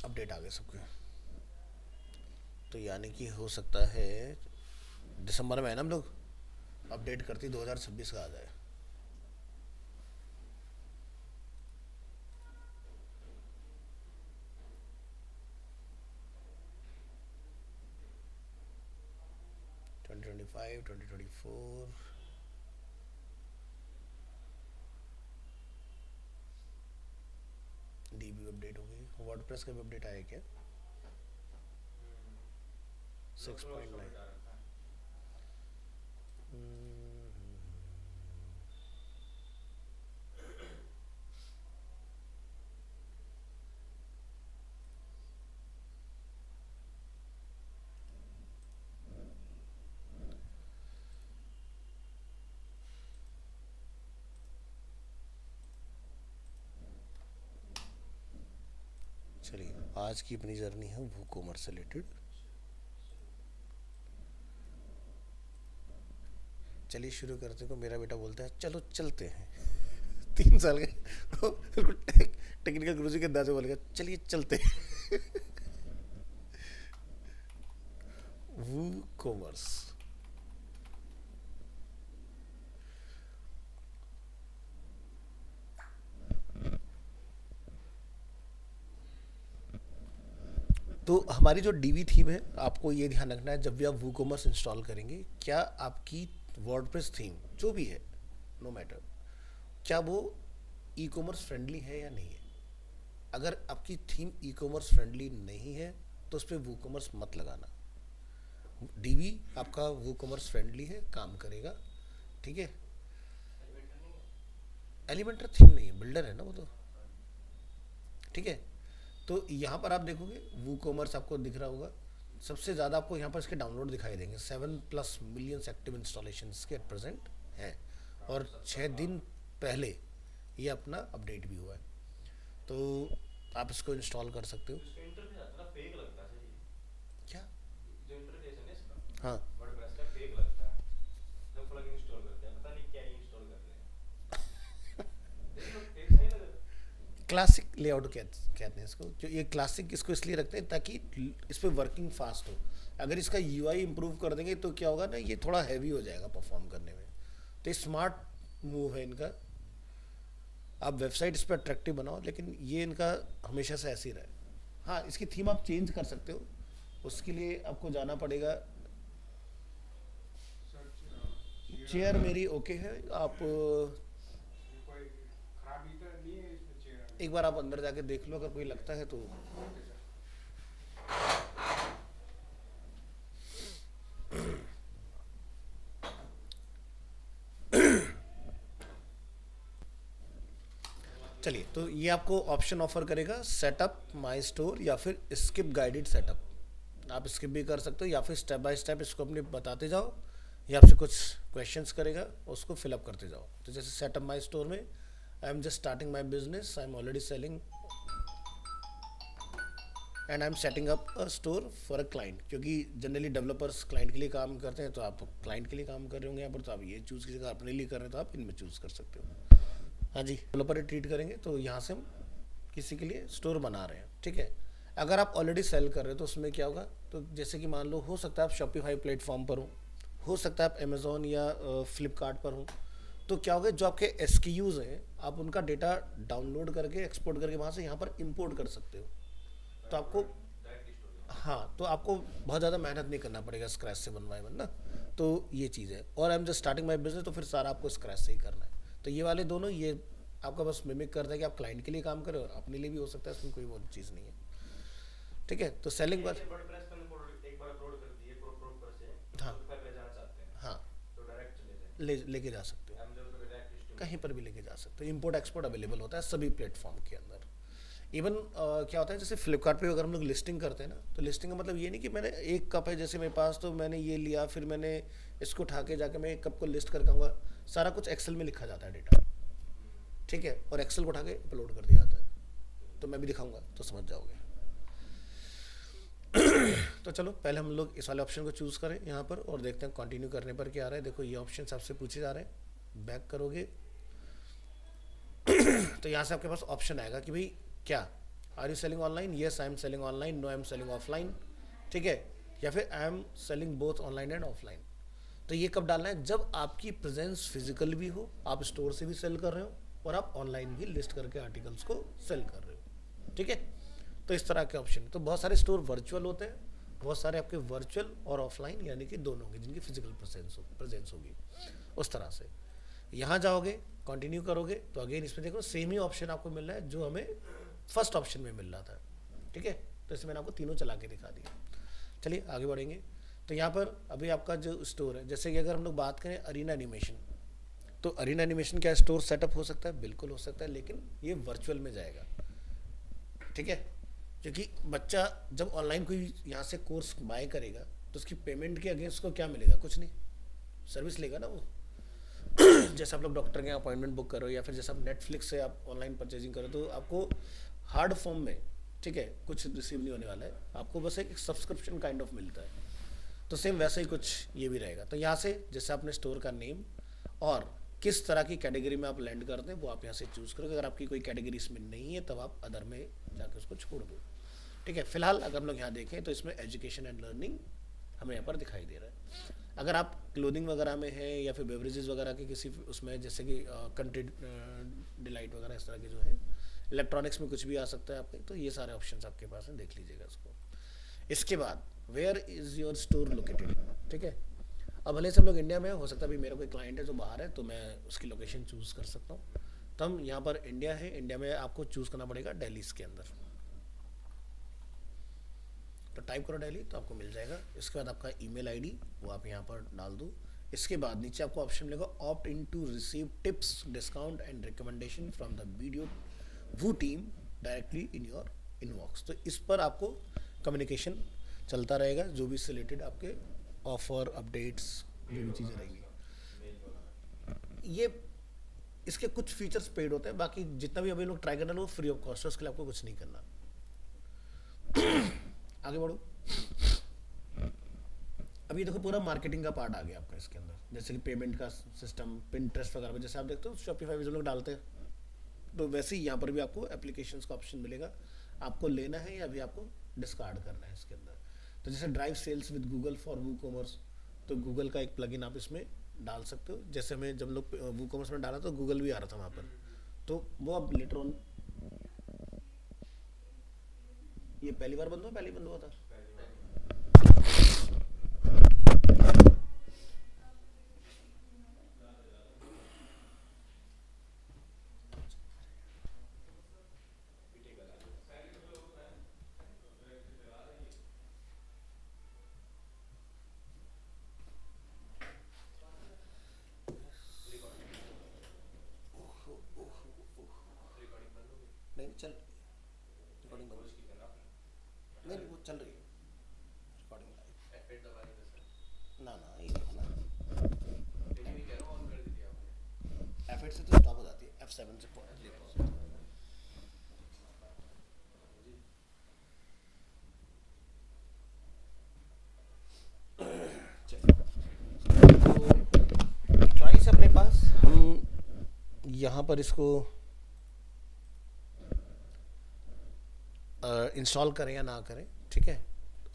Update आ गए सबके। तो यानी कि हो सकता है दिसंबर में है ना हम लोग, अपडेट करती 2026 का आ जाए। Twenty twenty five 2024। DB update हो गई, वर्डप्रेस का भी अपडेट आया क्या? 6.9। चलिए, आज की अपनी जर्नी है वो कॉमर्स से रिलेटेड। चलिए शुरू करते को। मेरा बेटा बोलता है चलो चलते हैं। 3 साल के तो बिल्कुल टेक्निकल गुरुजी के अंदाज से बोलेगा चलिए चलते हैं। वो कॉमर्स। तो हमारी जो डीवी थीम है, आपको ये ध्यान रखना है जब भी आप वो कॉमर्स इंस्टॉल करेंगे, क्या आपकी वर्डप्रेस थीम जो भी है, नो मैटर, क्या वो ई कॉमर्स फ्रेंडली है या नहीं है। अगर आपकी थीम ई कॉमर्स फ्रेंडली नहीं है तो उस पर वो कॉमर्स मत लगाना। डीवी आपका वो कॉमर्स फ्रेंडली है, काम करेगा, ठीक है। एलिमेंटर थीम नहीं है, बिल्डर है ना वो तो, ठीक है। तो यहाँ पर आप देखोगे वो कॉमर्स आपको दिख रहा होगा। सबसे ज़्यादा आपको यहाँ पर इसके डाउनलोड दिखाई देंगे, 7+ मिलियन एक्टिव इंस्टॉलेशन के एट प्रेजेंट हैं। और 6 दिन पहले ये अपना अपडेट भी हुआ है, तो आप इसको इंस्टॉल कर सकते हो। जो इसका इंटरफेस आता है ना फेक लगता है सर ये। क्या? जो इंटरफेस है ना इसका हाँ। वर्डप्रेस का फेक लगता है। जब प्लग इंस्टॉल करते हैं पता नहीं क्या ही इंस्टॉल कर रहे हैं। देख लो फेक सही लग रहा है। क्लासिक लेआउट कहते हैं इसको। जो ये क्लासिक इसको इसलिए रखते हैं ताकि इस पर वर्किंग फास्ट हो। अगर इसका यूआई इंप्रूव कर देंगे तो क्या होगा ना, ये थोड़ा हैवी हो जाएगा परफॉर्म करने में। तो ये स्मार्ट मूव है इनका। आप वेबसाइट इस पर अट्रैक्टिव बनाओ, लेकिन ये इनका हमेशा से ऐसे ही रहा है। हाँ, इसकी थीम आप चेंज कर सकते हो। उसके लिए आपको जाना पड़ेगा। सर चेयर चेयर अगर मेरी ओके है। आप ये कोई खराबी तो नहीं है इसमें चेयर अगर? एक बार आप अंदर जाके देख लो, अगर कोई लगता है तो। Okay sir. चलिए, तो ये आपको ऑप्शन ऑफर करेगा सेटअप माई स्टोर या फिर स्किप गाइडेड सेटअप। आप स्किप भी कर सकते हो या फिर स्टेप बाय स्टेप इसको अपने बताते जाओ, या आपसे कुछ क्वेश्चंस करेगा, उसको फिलअप करते जाओ। तो जैसे सेटअप माई स्टोर में, I am just starting my business, I am already selling and I am setting up a store for a client. क्योंकि जनरली डेवलपर्स क्लाइंट के लिए काम करते हैं, तो आप क्लाइंट के लिए काम कर रहे होंगे यहाँ पर, तो आप ये चूज़ कीजिएगा। अपने लिए कर रहे हैं तो आप इनमें चूज़ कर सकते हो। हाँ जी, डेवलपर ट्रीट करेंगे तो यहाँ से हम किसी के लिए स्टोर बना रहे हैं, ठीक है। अगर आप ऑलरेडी सेल कर रहे हो तो उसमें क्या होगा, तो जैसे कि मान लो, हो सकता है आप शॉपिफाई प्लेटफॉर्म पर हो सकता है आप अमेजोन या फ्लिपकार्ट पर हो। तो क्या होगा, जो आपके एस हैं, आप उनका डेटा डाउनलोड करके एक्सपोर्ट करके वहाँ से यहाँ पर इंपोर्ट कर सकते हो। तो आपको, डायरेक्ट स्टोर करना। हाँ, तो आपको बहुत ज़्यादा मेहनत नहीं करना पड़ेगा स्क्रैच से बनवाए बनना। तो ये चीज़ है। और I am just starting my business, तो फिर सारा आपको स्क्रैच से ही करना है। तो ये वाले दोनों, ये आपका बस मिमिक करता है कि आप क्लाइंट के लिए काम करें, और अपने लिए भी हो सकता है, इसमें कोई वो चीज़ नहीं है, ठीक है। तो सेलिंग ये पर, वर्डप्रेस पे एक बार अपलोड कर दिए प्रॉपर से हाँ शॉपिफाई पे ले जाना चाहते हैं हाँ, तो डायरेक्ट चले जाएंगे। लेके जा सकते हो। अमेज़न पे डायरेक्ट लिस्टिंग हो कहीं पर जाएगी। भी लेके जा सकते हो। इंपोर्ट एक्सपोर्ट अवेलेबल होता है सभी प्लेटफॉर्म के अंदर। इवन क्या होता है, जैसे फ्लिपकार्ट पे अगर हम लोग लिस्टिंग करते हैं ना, तो लिस्टिंग का मतलब ये नहीं कि मैंने एक कप है जैसे मेरे पास, तो मैंने ये लिया, फिर मैंने इसको उठा के जाके मैं एक कप को लिस्ट कर कहूँगा। सारा कुछ एक्सेल में लिखा जाता है डेटा, ठीक है, और एक्सेल को उठा के अपलोड कर दिया जाता है। तो मैं भी दिखाऊंगा तो समझ जाओगे। तो चलो, पहले हम लोग इस वाले ऑप्शन को चूज़ करें यहाँ पर, और देखते हैं कंटिन्यू करने पर क्या आ रहा है। देखो, ये ऑप्शन आपसे पूछे जा रहे हैं। बैक करोगे तो यहाँ से आपके पास ऑप्शन आएगा कि भाई क्या are you selling online, yes I am selling online, no I am selling offline, ठीक है, या फिर I am selling both online and offline. तो ये कब डालना है, जब आपकी प्रेजेंस फिजिकल भी हो, आप स्टोर से भी सेल कर रहे हो और आप ऑनलाइन भी लिस्ट करके आर्टिकल्स को सेल कर रहे हो, ठीक है। तो इस तरह के ऑप्शन, तो बहुत सारे स्टोर वर्चुअल होते हैं, बहुत सारे आपके वर्चुअल और ऑफलाइन यानी कि दोनों होंगे जिनकी फिजिकल प्रेजेंस होगी। उस तरह से यहाँ जाओगे, कंटिन्यू करोगे तो अगेन इसमें देखो सेम ही ऑप्शन आपको मिल रहा है जो हमें फर्स्ट ऑप्शन में मिल रहा था, ठीक है। तो इसमें मैंने आपको तीनों चला के दिखा दिया। चलिए आगे बढ़ेंगे। तो यहाँ पर अभी आपका जो स्टोर है, जैसे कि अगर हम लोग बात करें अरीना एनिमेशन, तो अरीना एनिमेशन क्या स्टोर सेटअप हो सकता है, बिल्कुल हो सकता है, लेकिन ये वर्चुअल में जाएगा, ठीक है। क्योंकि बच्चा जब ऑनलाइन कोई यहाँ से कोर्स बाय करेगा तो उसकी पेमेंट के अगेंस्ट उसको क्या मिलेगा, कुछ नहीं, सर्विस लेगा ना वो। जैसे आप लोग डॉक्टर के अपॉइंटमेंट बुक करो या फिर जैसे आप नेटफ्लिक्स से आप ऑनलाइन परचेजिंग करो तो आपको हार्ड फॉर्म में, ठीक है, कुछ रिसीव नहीं होने वाला है, आपको बस एक सब्सक्रिप्शन काइंड ऑफ मिलता है। तो सेम वैसा ही कुछ ये भी रहेगा। तो यहाँ से जैसे आपने स्टोर का नेम और किस तरह की कैटेगरी में आप लैंड करते हैं वो आप यहाँ से चूज़ करोगे। अगर आपकी कोई कैटेगरी इसमें नहीं है तब आप अदर में जाकर उसको छोड़ दो, ठीक है। फिलहाल अगर हम लोग यहाँ देखें तो इसमें एजुकेशन एंड लर्निंग हमें यहाँ पर दिखाई दे रहा है। अगर आप क्लोथिंग वगैरह में है या फिर बेवरेजेस वगैरह के किसी उसमें, जैसे कि कंट्री डिलाइट वगैरह इस तरह के जो है, इलेक्ट्रॉनिक्स में कुछ भी आ सकता है आपके, तो ये सारे ऑप्शंस आपके पास हैं, देख लीजिएगा इसको। इसके बाद where is your store located, ठीक है। अब भले से हम लोग इंडिया में हो सकता है, अभी मेरा कोई क्लाइंट है जो बाहर है तो मैं उसकी लोकेशन चूज़ कर सकता हूँ। तो हम यहाँ पर इंडिया है, इंडिया में आपको चूज़ करना पड़ेगा दिल्ली के अंदर, तो टाइप करो दिल्ली तो आपको मिल जाएगा। इसके बाद आपका ईमेल आईडी वो आप यहाँ पर डाल दो। इसके बाद नीचे आपको ऑप्शन मिलेगा opt in to receive tips, discount and recommendation from the video वो team directly in your inbox. तो इस पर आपको कम्युनिकेशन चलता रहेगा, जो भी से रिलेटेड आपके ऑफर अपडेट्स जो भी चीज़ें रहेंगी। ये इसके कुछ फीचर्स पेड होते हैं, बाकी जितना भी अभी लोग ट्राई करना है वो फ्री ऑफ कॉस्ट है, उसके लिए आपको कुछ नहीं करना। आगे बढ़ो। अभी देखो पूरा मार्केटिंग का पार्ट आ गया आपका इसके अंदर, जैसे कि पेमेंट का सिस्टम, पिंटरेस्ट वगैरह में जैसे आप देखते हो शॉपिफाई में जो लोग डालते हैं, तो वैसे ही यहाँ पर भी आपको एप्लीकेशंस का ऑप्शन मिलेगा, आपको लेना है या अभी आपको डिस्कार्ड करना है इसके अंदर। तो जैसे drive sales with Google for WooCommerce, तो गूगल का एक प्लगइन आप इसमें डाल सकते हो। जैसे हमें जब लोग वू कॉमर्स में डाला तो गूगल भी आ रहा था वहाँ पर, तो वो आप लेटर ऑन, ये पहली बार बंद हुआ, पहली बंद हुआ था। नहीं चल रिकॉर्डिंग बंद, नहीं वो चल रही है रिकॉर्डिंग लाइव। F8 दबा नहीं था सर। ना ना ये देखो ना, लेकिन ये कह रहा हूँ ऑन कर दी थी आपने। F8 से तो स्टॉप हो जाती है, F7 से पॉइंट ले पाओ। तो चॉइस अपने पास, हम यहाँ पर इसको इंस्टॉल करें या ना करें, ठीक है।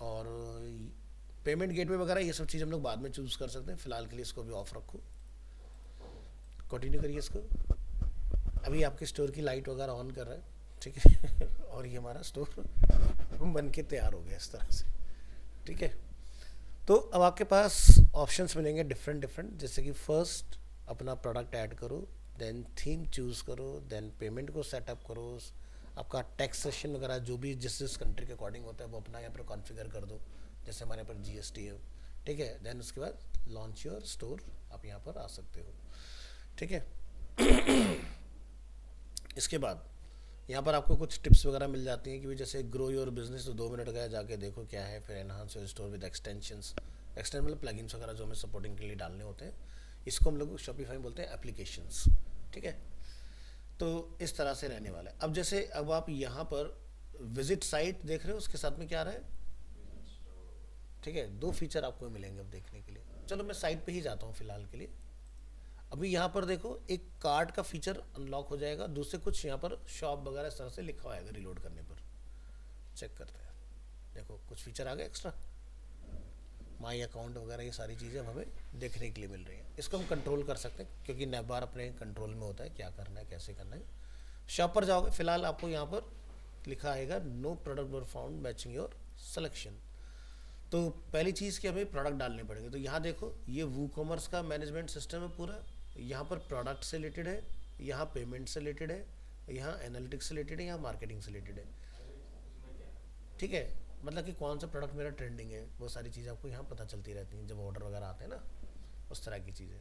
और पेमेंट गेटवे वगैरह ये सब चीज़ हम लोग बाद में चूज़ कर सकते हैं, फिलहाल के लिए इसको भी ऑफ रखो। कंटिन्यू करिए इसको। अभी आपके स्टोर की लाइट वगैरह ऑन कर रहा है, ठीक है। और ये हमारा स्टोर बन के तैयार हो गया इस तरह से, ठीक है। तो अब आपके पास ऑप्शंस मिलेंगे डिफरेंट, जैसे कि फर्स्ट अपना प्रोडक्ट ऐड करो, देन थीम चूज़ करो, देन पेमेंट को सेटअप करो, आपका टैक्सेशन वगैरह जो भी जिस कंट्री के अकॉर्डिंग होता है वो अपना यहाँ पर कॉन्फ़िगर कर दो, जैसे हमारे यहाँ पर GST है, ठीक है। देन उसके बाद लॉन्च योर स्टोर, आप यहाँ पर आ सकते हो, ठीक है। इसके बाद यहाँ पर आपको कुछ टिप्स वगैरह मिल जाती हैं कि भाई जैसे ग्रो योर बिजनेस, तो 2 मिनट का जाके देखो क्या है, फिर enhance your store with extensions, extend मतलब प्लगइन्स वगैरह जो हमें सपोर्टिंग के लिए डालने होते हैं, इसको हम लोग शॉपिफाई में बोलते हैं एप्लीकेशंस, ठीक है। तो इस तरह से रहने वाला है। अब जैसे अब आप यहाँ पर विजिट साइट देख रहे हो, उसके साथ में क्या आ रहा है, ठीक है, 2 फीचर आपको मिलेंगे अब देखने के लिए। चलो मैं साइट पे ही जाता हूँ फिलहाल के लिए। अभी यहाँ पर देखो एक कार्ड का फीचर अनलॉक हो जाएगा, दूसरे कुछ यहाँ पर शॉप वगैरह इस तरह से लिखा आएगा रिलोड करने पर, चेक करते हैं, देखो कुछ फीचर आ गए एक्स्ट्रा, माई अकाउंट वगैरह, ये सारी चीज़ें अब हमें देखने के लिए मिल रही हैं। इसको हम कंट्रोल कर सकते हैं क्योंकि नैवबार अपने कंट्रोल में होता है, क्या करना है कैसे करना है। शॉप पर जाओगे, फिलहाल आपको यहाँ पर लिखा आएगा no product were found matching your selection. तो पहली चीज़ कि हमें प्रोडक्ट डालने पड़ेंगे। तो यहाँ देखो ये वू कॉमर्स का मैनेजमेंट सिस्टम है पूरा, यहाँ पर प्रोडक्ट से रिलेटेड है, यहाँ पेमेंट से रिलेटेड है, यहाँ एनालिटिक्स से रिलेटेड है, यहाँ मार्केटिंग से रिलेटेड है। ठीक है, मतलब कि कौन सा प्रोडक्ट मेरा ट्रेंडिंग है, वो सारी चीज़ें आपको यहाँ पता चलती रहती हैं जब ऑर्डर वगैरह आते हैं ना, उस तरह की चीज़ें।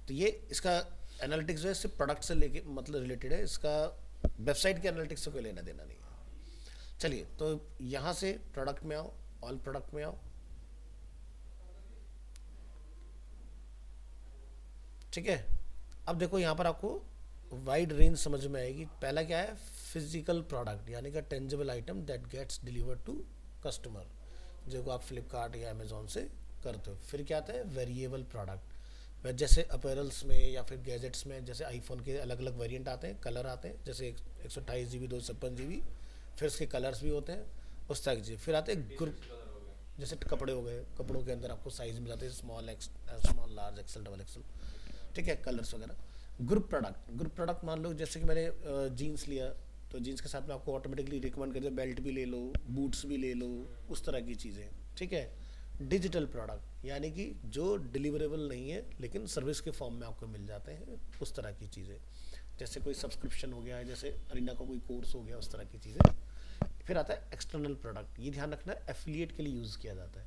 तो ये इसका एनालिटिक्स जो है सिर्फ प्रोडक्ट से लेके मतलब रिलेटेड है, इसका वेबसाइट के एनालिटिक्स से कोई लेना देना नहीं है। चलिए, तो यहाँ से प्रोडक्ट में आओ, ऑल प्रोडक्ट में आओ। ठीक है, अब देखो यहाँ पर आपको वाइड रेंज समझ में आएगी। पहला क्या है, फिजिकल प्रोडक्ट, यानी कि tangible item that gets delivered to customer, जो आप फ्लिपकार्ट या अमेजोन से करते हो। फिर क्या आता है, वेरिएबल प्रोडक्ट, जैसे अपैरल्स में या फिर गैजेट्स में, जैसे आईफोन के अलग अलग वेरिएंट आते हैं, कलर आते हैं, जैसे 128 GB 256 GB, फिर उसके कलर्स भी होते हैं, उस तरह की चीज़। फिर आते हैं ग्रुप, जैसे कपड़े हो गए, कपड़ों के अंदर आपको साइज मिल जाते हैं, small, large, XL, double XL. ठीक है, कलर्स वगैरह। ग्रुप प्रोडक्ट मान लो जैसे कि मैंने जीन्स लिया, तो जीन्स के साथ में आपको ऑटोमेटिकली रिकमेंड कर दिया बेल्ट भी ले लो, बूट्स भी ले लो, उस तरह की चीज़ें। ठीक है, डिजिटल प्रोडक्ट, यानी कि जो डिलीवरेबल नहीं है लेकिन सर्विस के फॉर्म में आपको मिल जाते हैं, उस तरह की चीज़ें। जैसे कोई सब्सक्रिप्शन हो गया, जैसे अरीना का कोई कोर्स हो गया, उस तरह की चीज़ें। फिर आता है एक्सटर्नल प्रोडक्ट, ये ध्यान रखना एफिलिएट के लिए यूज़ किया जाता है।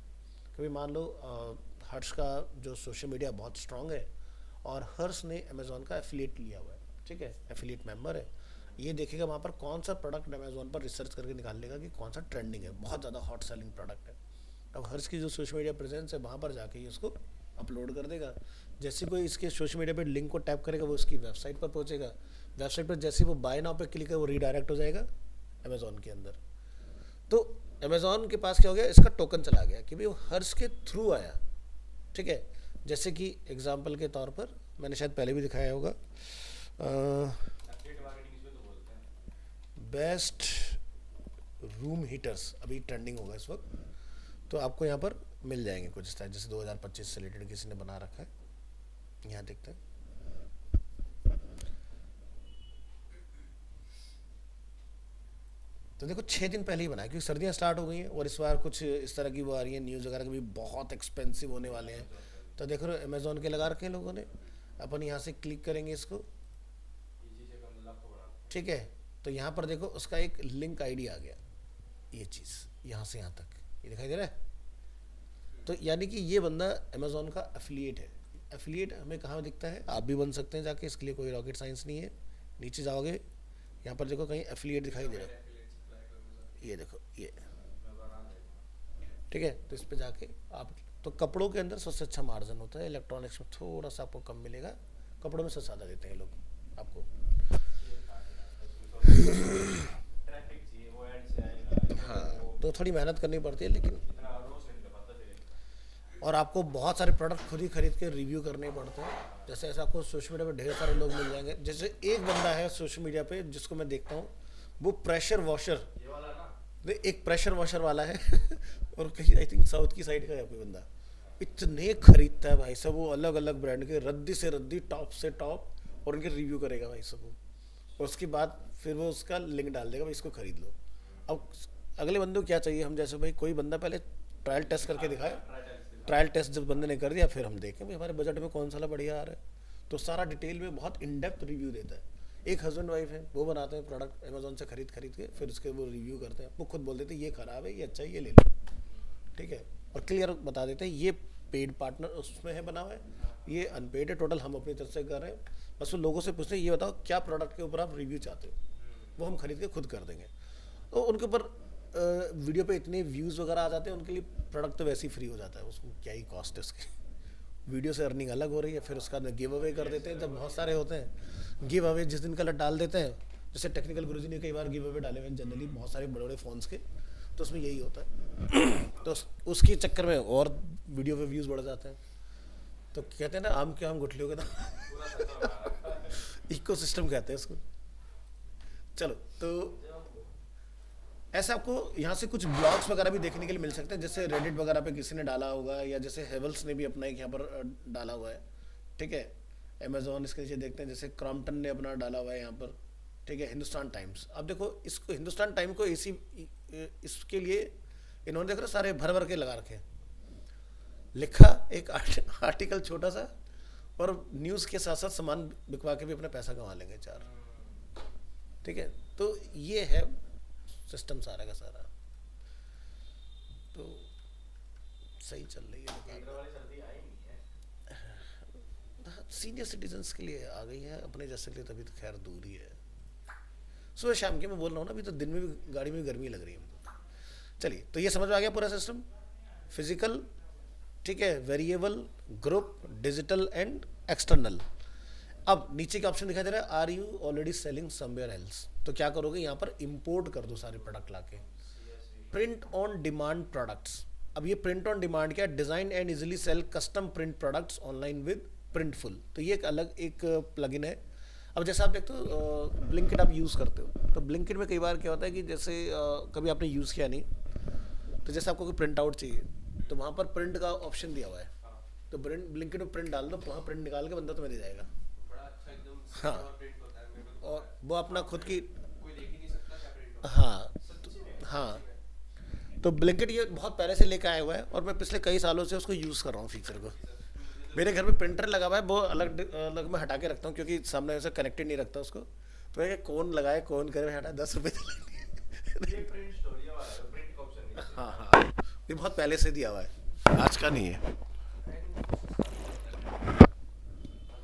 कभी मान लो हर्ष का जो सोशल मीडिया बहुत स्ट्रांग है और हर्ष ने अमेज़ॉन का एफिलिएट लिया हुआ है, ठीक है, एफिलिएट मेंबर है, ये देखेगा वहाँ पर कौन सा प्रोडक्ट अमेज़ॉन पर रिसर्च करके निकाल लेगा कि कौन सा ट्रेंडिंग है, बहुत ज़्यादा हॉट सेलिंग प्रोडक्ट है। अब हर्ष की जो सोशल मीडिया प्रेजेंस है वहाँ पर जाके ये उसको अपलोड कर देगा। जैसे कोई इसके सोशल मीडिया पे लिंक को टैप करेगा, वो उसकी वेबसाइट पर पहुँचेगा, वेबसाइट पर जैसे वो बाय नाउ पे क्लिक है, वो रीडायरेक्ट हो जाएगा अमेज़ॉन के अंदर। तो अमेज़ॉन के पास क्या हो गया, इसका टोकन चला गया कि भाई वो हर्ष के थ्रू आया। ठीक है, जैसे कि एग्जाम्पल के तौर पर मैंने शायद पहले भी दिखाया होगा, बेस्ट रूम हीटर्स अभी ट्रेंडिंग होगा इस वक्त, तो आपको यहाँ पर मिल जाएंगे कुछ इस तरह, जैसे 2025 से रिलेटेड किसी ने बना रखा है, यहाँ देखते हैं। तो देखो 6 दिन पहले ही बनाया क्योंकि सर्दियाँ स्टार्ट हो गई हैं और इस बार कुछ इस तरह की वो आ रही है न्यूज़ वगैरह, भी बहुत एक्सपेंसिव होने वाले हैं। तो देखो अमेज़ॉन के लगा रखे हैं लोगों ने, अपन यहाँ से क्लिक करेंगे इसको। ठीक है, तो यहाँ पर देखो उसका एक लिंक आईडी आ गया, ये चीज़ यहाँ से यहाँ तक ये दिखाई दे रहा है। तो यानी कि ये बंदा अमेज़ॉन का एफिलिएट है। एफिलिएट हमें कहाँ दिखता है, आप भी बन सकते हैं जाके, इसके लिए कोई रॉकेट साइंस नहीं है। नीचे जाओगे, यहाँ पर देखो कहीं एफिलिएट दिखाई दे रहा है, ये देखो ये। ठीक है, तो इस पे जाके आप, तो कपड़ों के अंदर सबसे अच्छा मार्जिन होता है, इलेक्ट्रॉनिक्स में थोड़ा सा आपको कम मिलेगा, कपड़ों में सबसे ज़्यादा देते हैं लोग आपको। हाँ, तो थोड़ी मेहनत करनी पड़ती है लेकिन, और आपको बहुत सारे प्रोडक्ट खुद ही खरीद के रिव्यू करने पड़ते हैं। जैसे ऐसा आपको सोशल मीडिया पे ढेर सारे लोग मिल जाएंगे। जैसे एक बंदा है सोशल मीडिया पे जिसको मैं देखता हूँ, वो प्रेशर वॉशर, एक प्रेशर वॉशर वाला है और कहीं आई थिंक साउथ की साइड का है कोई बंदा, इतने खरीदता है भाई सब, वो अलग अलग ब्रांड के रद्दी से रद्दी, टॉप से टॉप, और उनके रिव्यू करेगा भाई सब वो, और उसके बाद फिर वो उसका लिंक डाल देगा भाई इसको खरीद लो। अब अगले बंदे को क्या चाहिए, हम जैसे भाई कोई बंदा पहले ट्रायल टेस्ट करके दिखाए, ट्रायल टेस्ट जब बंदे ने कर दिया फिर हम देखें भाई हमारे बजट में कौन सा बढ़िया आ रहा है, तो सारा डिटेल में बहुत इन डेप्थ रिव्यू देता है। एक हस्बैंड वाइफ है, वो बनाते हैं प्रोडक्ट अमेज़ॉन से खरीद के, फिर उसके वो रिव्यू करते हैं, वो खुद बोल देते हैं ये ख़राब है, ये अच्छा है, ये ले लो। ठीक है, और क्लियर बता देते हैं ये पेड पार्टनर उसमें है बना हुआ है, ये अनपेड है, टोटल हम अपनी तरफ से कर रहे हैं। बस वो लोगों से पूछते हैं ये बताओ क्या प्रोडक्ट के ऊपर आप रिव्यू चाहते हो, वो हम खरीद के खुद कर देंगे। तो उनके ऊपर वीडियो पे इतने व्यूज़ वगैरह आ जाते हैं, उनके लिए प्रोडक्ट तो वैसे ही फ्री हो जाता है, उसको क्या ही कॉस्ट है उसकी, वीडियो से अर्निंग अलग हो रही है। फिर उसका गिव अवे कर देते हैं, जब बहुत सारे होते हैं गिव अवे जिस दिन का डाल देते हैं, जैसे टेक्निकल गुरुजी ने कई बार गिव अवे डाले हुए हैं जनरली बहुत सारे बड़े बड़े फ़ोन्स के, तो उसमें यही होता है तो उसके चक्कर में और वीडियो पे व्यूज़ बढ़ जाते हैं। तो कहते हैं ना आम के आम गुठलियों के दाम इको सिस्टम कहते हैं इसको। चलो, तो ऐसे आपको यहाँ से कुछ ब्लॉग्स वगैरह भी देखने के लिए मिल सकते हैं, जैसे रेडिट वगैरह पे किसी ने डाला होगा, या जैसे हेवल्स ने भी अपना एक यहाँ पर डाला हुआ है, ठीक है। अमेजोन इसके नीचे देखते हैं, जैसे क्रॉम्पटन ने अपना डाला हुआ है यहाँ पर, ठीक है। हिंदुस्तान टाइम्स, अब देखो इसको हिंदुस्तान टाइम को इसी इसके लिए इन्होंने देख रहे हो सारे भर भर के लगा रखे हैं, लिखा एक आर्टिकल छोटा सा, और न्यूज़ के साथ साथ सामान बिकवा के भी अपना पैसा कमा लेंगे चार, ठीक है। तो ये है सिस्टम सारा का सारा, तो सही चल रही है थिएटर दुकान। वाली सर्दी आई नहीं है। सीनियर सिटीजन्स के लिए आ गई है, अपने जैसे के लिए तभी तो खैर दूर ही है। सुबह शाम के मैं बोल रहा हूँ ना, अभी तो दिन में भी गाड़ी में भी गर्मी लग रही है। चलिए, तो ये समझ में आ गया पूरा सिस्टम, फिजिकल, ठीक है, variable, group, digital and external. अब नीचे का ऑप्शन दिखाई दे रहा है, are you already selling somewhere else, तो क्या करोगे, यहाँ पर इंपोर्ट कर दो सारे प्रोडक्ट लाके। प्रिंट ऑन डिमांड प्रोडक्ट्स, अब ये प्रिंट ऑन डिमांड क्या है, design and easily sell custom print products online with Printful, तो ये एक अलग एक प्लगइन है। अब जैसे आप देखते हो ब्लिंकिट आप यूज़ करते हो, तो ब्लिंकिट में कई बार क्या होता है कि जैसे कभी आपने यूज़ किया नहीं, तो जैसे आपको कोई प्रिंट आउट चाहिए, तो वहाँ पर प्रिंट का ऑप्शन दिया हुआ है, तो ब्लिंकिट में प्रिंट डाल दो, वहाँ प्रिंट निकाल के बंदा तुम्हें दे जाएगा। बड़ा अच्छा एकदम हाँ। सिक्योर प्रिंट होता है, मेरे को तो और पता है। वो अपना खुद की, कोई देख ही नहीं सकता क्या प्रिंट होता हाँ है। सच्ची में? हाँ, तो ब्लिंकिट ये बहुत पहले से लेकर आया हुआ है, और मैं पिछले कई सालों से उसको यूज़ कर रहा हूँ फीचर को। मेरे घर में प्रिंटर लगा हुआ है, वो अलग अलग मैं हटा के रखता हूँ, क्योंकि सामने से कनेक्टेड नहीं रखता उसको, तो ये कौन लगाए कौन करे, हटा 10 रुपये ये प्रिंट स्टोरी वाला है, प्रिंट का ऑप्शन नहीं है। हाँ हाँ, ये बहुत पहले से दिया हुआ है, आज का नहीं है। अब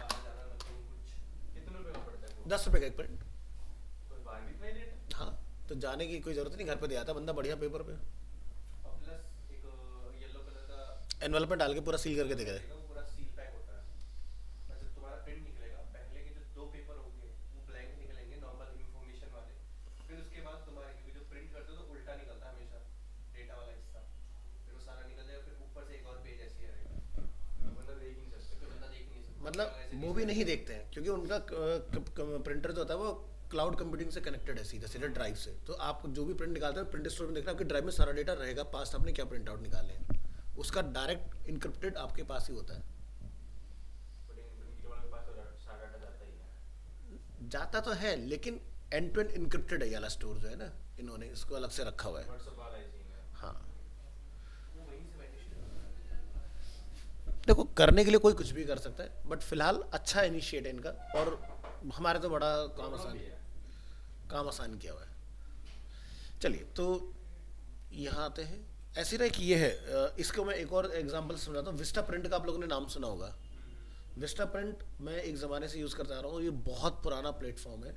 आगे जाना तो कुछ कितने रुपए का पड़ता है वो? 10 रुपये का एक प्रिंट। कोई बाहर भी इतना ही रेट है? हाँ, तो जाने की कोई ज़रूरत नहीं, घर पे दे आता बंदा बढ़िया पेपर पे, और प्लस एक येलो कलर का एनवलप में डाल के पूरा सील करके दे दे। वो पूरा सील पैक होता है। और जब तुम्हारा प्रिंट निकलेगा, पहले के जो 2 पेपर होंगे वो ब्लैंक निकलेंगे, नॉर्मल इंफॉर्मेशन वाले, फिर उसके बाद तुम्हारे, क्योंकि जो प्रिंट करते हो तो उल्टा निकलता है हमेशा डेटा वाला हिस्सा, फिर वो सारा निकल जाएगा, फिर ऊपर से एक और पेज ऐसे ही रहेगा, तो बंदा देख ही नहीं सकता, फिर बंदा देख ही नहीं सकता, मतलब वो भी नहीं देखते हैं, क्योंकि उनका प्रिंटर जो होता है वो क्लाउड कंप्यूटिंग से कनेक्टेड है, सीधे सीधे ड्राइव से। तो आप जो भी प्रिंट निकालते हैं प्रिंट स्टोर में देखना, आपके ड्राइव में सारा डेटा रहेगा, पास्ट आपने क्या प्रिंट आउट निकाले हैं, उसका डायरेक्ट इनक्रिप्टेड आपके पास ही होता है। बट इनके वाले के पास तो सारा डाटा जाता ही है। जाता तो है, लेकिन एंड टू एंड इनक्रिप्टेड है ये वाला स्टोर जो है ना, इन्होंने इसको अलग से रखा हुआ है। व्हाट्सएप वाला ही सीन है, हाँ, वो वहीं से मैनेज देखो करने के लिए कोई कुछ भी कर सकता है, बट फिलहाल अच्छा इनिशिएट है इनका, और हमारे तो बड़ा काम आसान किया हुआ है। चलिए, तो यहाँ आते हैं, ऐसी ना कि ये है, इसको मैं एक और एग्जांपल समझाता हूँ। विस्टा प्रिंट का आप लोगों ने नाम सुना होगा। विस्टा प्रिंट मैं एक ज़माने से यूज़ करता आ रहा हूँ, ये बहुत पुराना प्लेटफॉर्म है,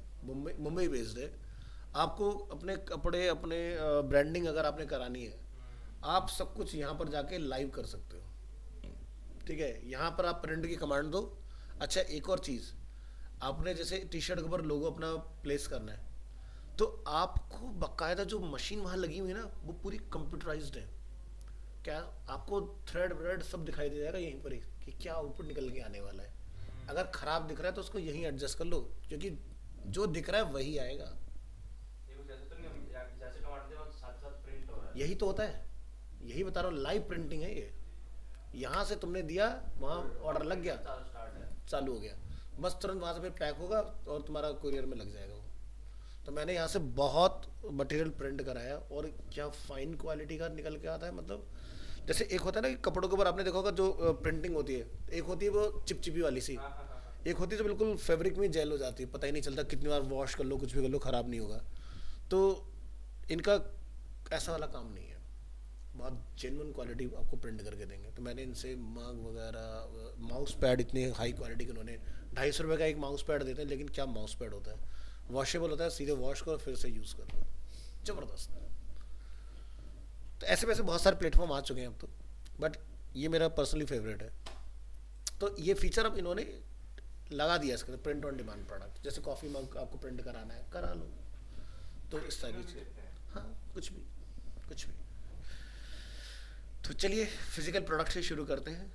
मुंबई बेस्ड है। आपको अपने कपड़े, अपने ब्रांडिंग अगर आपने करानी है, आप सब कुछ यहाँ पर जाके लाइव कर सकते हो, ठीक है। यहाँ पर आप प्रिंट की कमांड दो। अच्छा, एक और चीज़, आपने जैसे टी शर्ट के ऊपर लोगो अपना प्लेस करना है, तो आपको बाकायदा जो मशीन वहाँ लगी हुई है ना, वो पूरी कंप्यूटराइज्ड है। क्या आपको थ्रेड व्रेड सब दिखाई दे जाएगा यहीं पर ही कि क्या आउटपुट निकल के आने वाला है। अगर ख़राब दिख रहा है तो उसको यहीं एडजस्ट कर लो, क्योंकि जो दिख रहा है वही आएगा। ये कुछ ऐसे तो नहीं हम जैसे कमांड दे और साथ साथ प्रिंट हो रहा है। यही तो होता है, यही बता रहा हूँ, लाइव प्रिंटिंग है ये। यहाँ से तुमने दिया, वहाँ ऑर्डर लग गया, स्टार्ट है। चालू हो गया, बस तुरंत वहाँ से फिर पैक होगा और तुम्हारा कुरियर में लग जाएगा वो। तो मैंने यहाँ से बहुत मटेरियल प्रिंट कराया, और क्या फाइन क्वालिटी का निकल के आता है। मतलब जैसे एक होता है ना कि कपड़ों के ऊपर आपने देखा होगा जो प्रिंटिंग होती है, एक होती है वो चिपचिपी वाली सी, हाँ हाँ हाँ हाँ। एक होती है जो बिल्कुल फैब्रिक में जेल हो जाती है, पता ही नहीं चलता, कितनी बार वॉश कर लो, कुछ भी कर लो, ख़राब नहीं होगा। तो इनका ऐसा वाला काम नहीं है, बहुत जेन्युइन क्वालिटी आपको प्रिंट करके देंगे। तो मैंने इनसे मग वगैरह, माउस पैड इतनी हाई क्वालिटी के, उन्होंने 250 रुपये का एक माउस पैड देते हैं, लेकिन क्या माउस पैड होता है, वॉशेबल होता है, सीधे वॉश करो फिर से यूज़ कर लो, ज़बरदस्त। तो ऐसे वैसे बहुत सारे प्लेटफॉर्म आ चुके हैं अब तो, बट ये मेरा पर्सनली फेवरेट है। तो ये फीचर अब इन्होंने लगा दिया इसके अंदर, प्रिंट ऑन डिमांड प्रोडक्ट। जैसे कॉफ़ी मग आपको प्रिंट कराना है, करा लो, तो इस तरह की चीज़। हाँ, कुछ भी कुछ भी। तो चलिए फिजिकल प्रोडक्ट से शुरू करते हैं,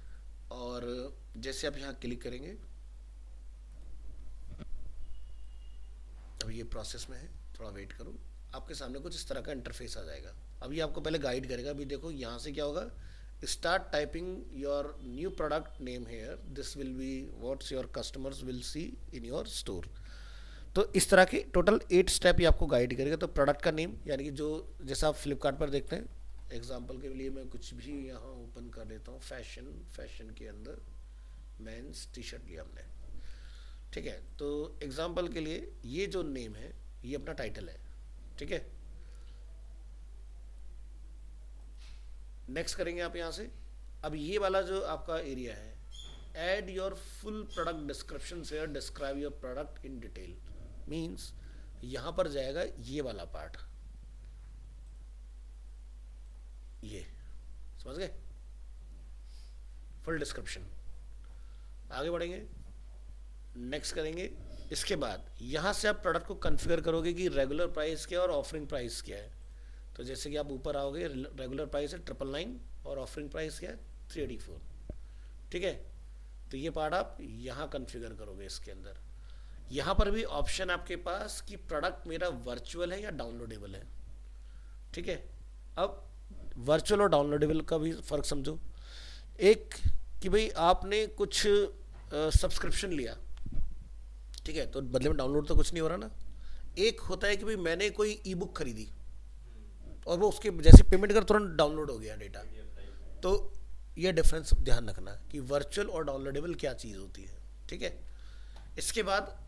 और जैसे आप यहाँ क्लिक करेंगे, अब ये प्रोसेस में है, थोड़ा वेट करो, आपके सामने कुछ इस तरह का इंटरफेस आ जाएगा। अब ये आपको पहले गाइड करेगा। अभी देखो यहाँ से क्या होगा, start typing your new product name here, this will be what's your customers will see in your store. तो इस तरह के टोटल 8 स्टेप ये आपको गाइड करेगा। तो प्रोडक्ट का नेम, यानी कि जो जैसा आप फ्लिपकार्ट पर देखते हैं, एग्जांपल के लिए मैं कुछ भी यहाँ ओपन कर देता हूँ, फैशन के अंदर मेंस टी शर्ट लिया हमने, ठीक है। तो एग्जांपल के लिए ये जो नेम है ये अपना टाइटल है, ठीक है। नेक्स्ट करेंगे आप यहाँ से। अब ये वाला जो आपका एरिया है, add your full product description से describe your product in detail, means यहाँ पर जाएगा ये वाला पार्ट, ये समझ गए, फुल डिस्क्रिप्शन। आगे बढ़ेंगे, नेक्स्ट करेंगे। इसके बाद यहाँ से आप प्रोडक्ट को कॉन्फ़िगर करोगे कि रेगुलर प्राइस क्या है और ऑफरिंग प्राइस क्या है। तो जैसे कि आप ऊपर आओगे, रेगुलर प्राइस है 999 और ऑफरिंग प्राइस क्या है 384, ठीक है। तो ये पार्ट आप यहाँ कॉन्फ़िगर करोगे इसके अंदर। यहाँ पर भी ऑप्शन आपके पास कि प्रोडक्ट मेरा वर्चुअल है या डाउनलोडेबल है, ठीक है। अब वर्चुअल और डाउनलोडेबल का भी फ़र्क समझो। एक कि भाई आपने कुछ सब्सक्रिप्शन लिया, ठीक है, तो बदले में डाउनलोड तो कुछ नहीं हो रहा ना। एक होता है कि भाई मैंने कोई ई बुक खरीदी और वो उसके जैसे पेमेंट कर तुरंत डाउनलोड हो गया डेटा। तो ये डिफरेंस ध्यान रखना कि वर्चुअल और डाउनलोडेबल क्या चीज़ होती है, ठीक है। इसके बाद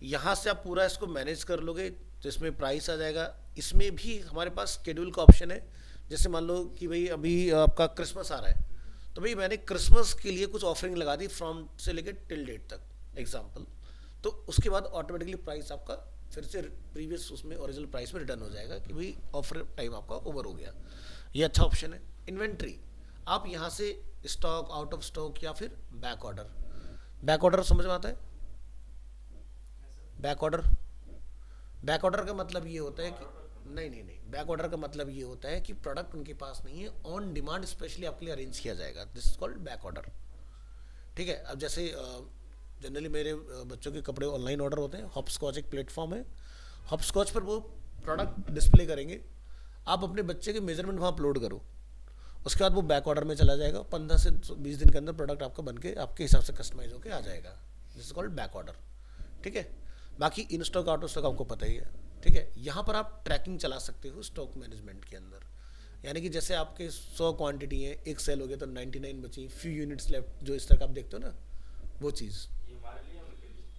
यहाँ से आप पूरा इसको मैनेज कर लोगे, तो इसमें प्राइस आ जाएगा। इसमें भी हमारे पास शेड्यूल का ऑप्शन है। जैसे मान लो कि भाई अभी आपका क्रिसमस आ रहा है, तो भाई मैंने क्रिसमस के लिए कुछ ऑफरिंग लगा दी फ्रॉम से लेकर टिल डेट तक, एग्जाम्पल। तो उसके बाद ऑटोमेटिकली प्राइस आपका फिर से प्रीवियस उसमें ओरिजिनल प्राइस में रिटर्न हो जाएगा कि भाई ऑफर टाइम आपका ओवर हो गया। ये अच्छा ऑप्शन है। इन्वेंट्री, आप यहाँ से स्टॉक, आउट ऑफ स्टॉक या फिर बैक ऑर्डर। बैक ऑर्डर समझ में आता है? बैक ऑर्डर का मतलब ये होता है कि नहीं, बैक ऑर्डर का मतलब ये होता है कि प्रोडक्ट उनके पास नहीं है, ऑन डिमांड स्पेशली आपके लिए अरेंज किया जाएगा, this is called back order, ठीक है। अब जैसे जनरली मेरे बच्चों के कपड़े ऑनलाइन ऑर्डर होते हैं, हॉपस्कॉच एक प्लेटफॉर्म है, हॉपस्कॉच पर वो प्रोडक्ट डिस्प्ले करेंगे, आप अपने बच्चे के मेजरमेंट वहाँ अपलोड करो, उसके बाद वो बैक ऑर्डर में चला जाएगा। 15 से 20 दिन के अंदर प्रोडक्ट आपका बन के आपके हिसाब से कस्टमाइज होकर आ जाएगा, this is called back order, ठीक है। बाकी in stock, out of stock आपको पता ही है, ठीक है। यहाँ पर आप ट्रैकिंग चला सकते हो स्टॉक मैनेजमेंट के अंदर, यानी कि जैसे आपके 100 क्वांटिटी है, एक सेल हो गया तो 99 बची, फ्यू यूनिट्स लेफ्ट, जो इस तरह का आप देखते हो ना, वो चीज़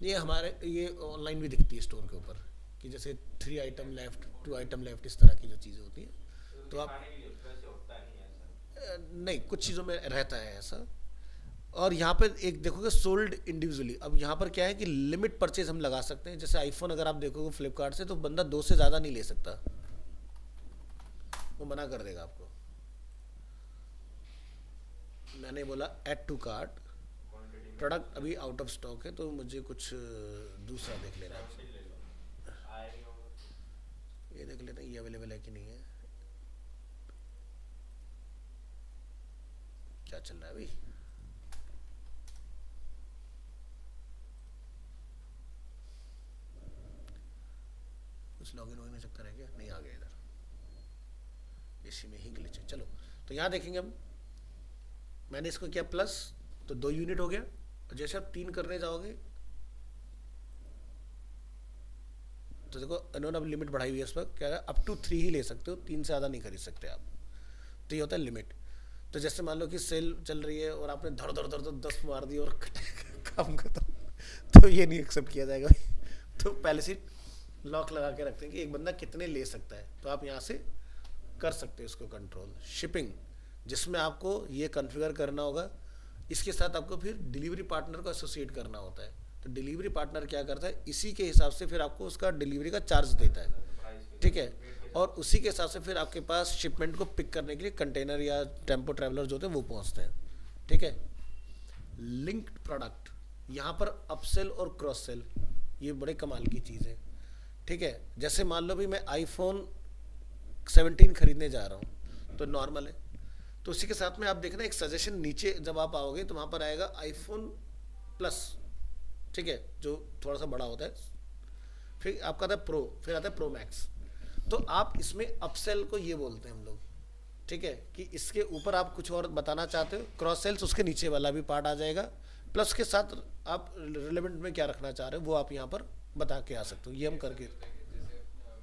ये हमारे ये ऑनलाइन भी दिखती है स्टोर के ऊपर कि जैसे 3 आइटम लेफ्ट, 2 आइटम लेफ्ट, इस तरह की जो चीज़ें होती हैं। तो आप नहीं, कुछ चीज़ों में रहता है ऐसा। और यहाँ पे एक देखोगे सोल्ड इंडिविजुअली। अब यहाँ पर क्या है कि लिमिट परचेज हम लगा सकते हैं। जैसे आईफोन अगर आप देखोगे फ्लिपकार्ट से, तो बंदा 2 से ज़्यादा नहीं ले सकता, वो मना कर देगा आपको। मैंने बोला ऐड टू कार्ट, प्रोडक्ट अभी आउट ऑफ स्टॉक है तो मुझे कुछ दूसरा देख लेना है, ये देख लेना ये अवेलेबल है कि नहीं है, क्या चल रहा है अभी। कुछ लॉगिन वॉगिन में चक्कर है क्या? नहीं, आ गया इधर, इसी में ही ग्लिच है। चलो, तो यहाँ देखेंगे हम, मैंने इसको किया प्लस, तो 2 यूनिट हो गया। और जैसे आप 3 करने जाओगे तो देखो इन्होंने अब लिमिट बढ़ाई हुई है इस पर, क्या है अप टू 3 ही ले सकते हो, 3 से ज़्यादा नहीं खरीद सकते आप। तो ये होता है लिमिट। तो जैसे मान लो कि सेल चल रही है और आपने धड़ धड़ धड़ तो 10 मार दी और काम खत्म, तो ये नहीं एक्सेप्ट किया जाएगा। तो पहले से लॉक लगा के रखते हैं कि एक बंदा कितने ले सकता है, तो आप यहाँ से कर सकते हो इसको कंट्रोल। शिपिंग, जिसमें आपको ये कॉन्फ़िगर करना होगा, इसके साथ आपको फिर डिलीवरी पार्टनर को एसोसिएट करना होता है। तो डिलीवरी पार्टनर क्या करता है, इसी के हिसाब से फिर आपको उसका डिलीवरी का चार्ज देता है, ठीक है। और उसी के हिसाब से फिर आपके पास शिपमेंट को पिक करने के लिए कंटेनर या टेम्पो ट्रैवलर जो होते हैं वो पहुंचते हैं, ठीक है। लिंक्ड प्रोडक्ट, यहाँ पर अपसेल और क्रॉस सेल, ये बड़े कमाल की चीज़ है, ठीक है। जैसे मान लो भी मैं आईफोन 17 खरीदने जा रहा हूँ, तो नॉर्मल है, तो उसी के साथ में आप देखना एक सजेशन नीचे जब आप आओगे तो वहाँ पर आएगा आईफोन प्लस, ठीक है, जो थोड़ा सा बड़ा होता है। फिर आपका आता है प्रो, फिर आता है प्रो मैक्स। तो आप इसमें अपसेल को ये बोलते हैं हम लोग, ठीक है, कि इसके ऊपर आप कुछ और बताना चाहते हो, क्रॉस सेल्स उसके नीचे वाला भी पार्ट आ जाएगा, प्लस के साथ आप रिलेवेंट में क्या रखना चाह रहे हो वो आप यहाँ पर बता के आ सकते हो। ये हम करके, जैसे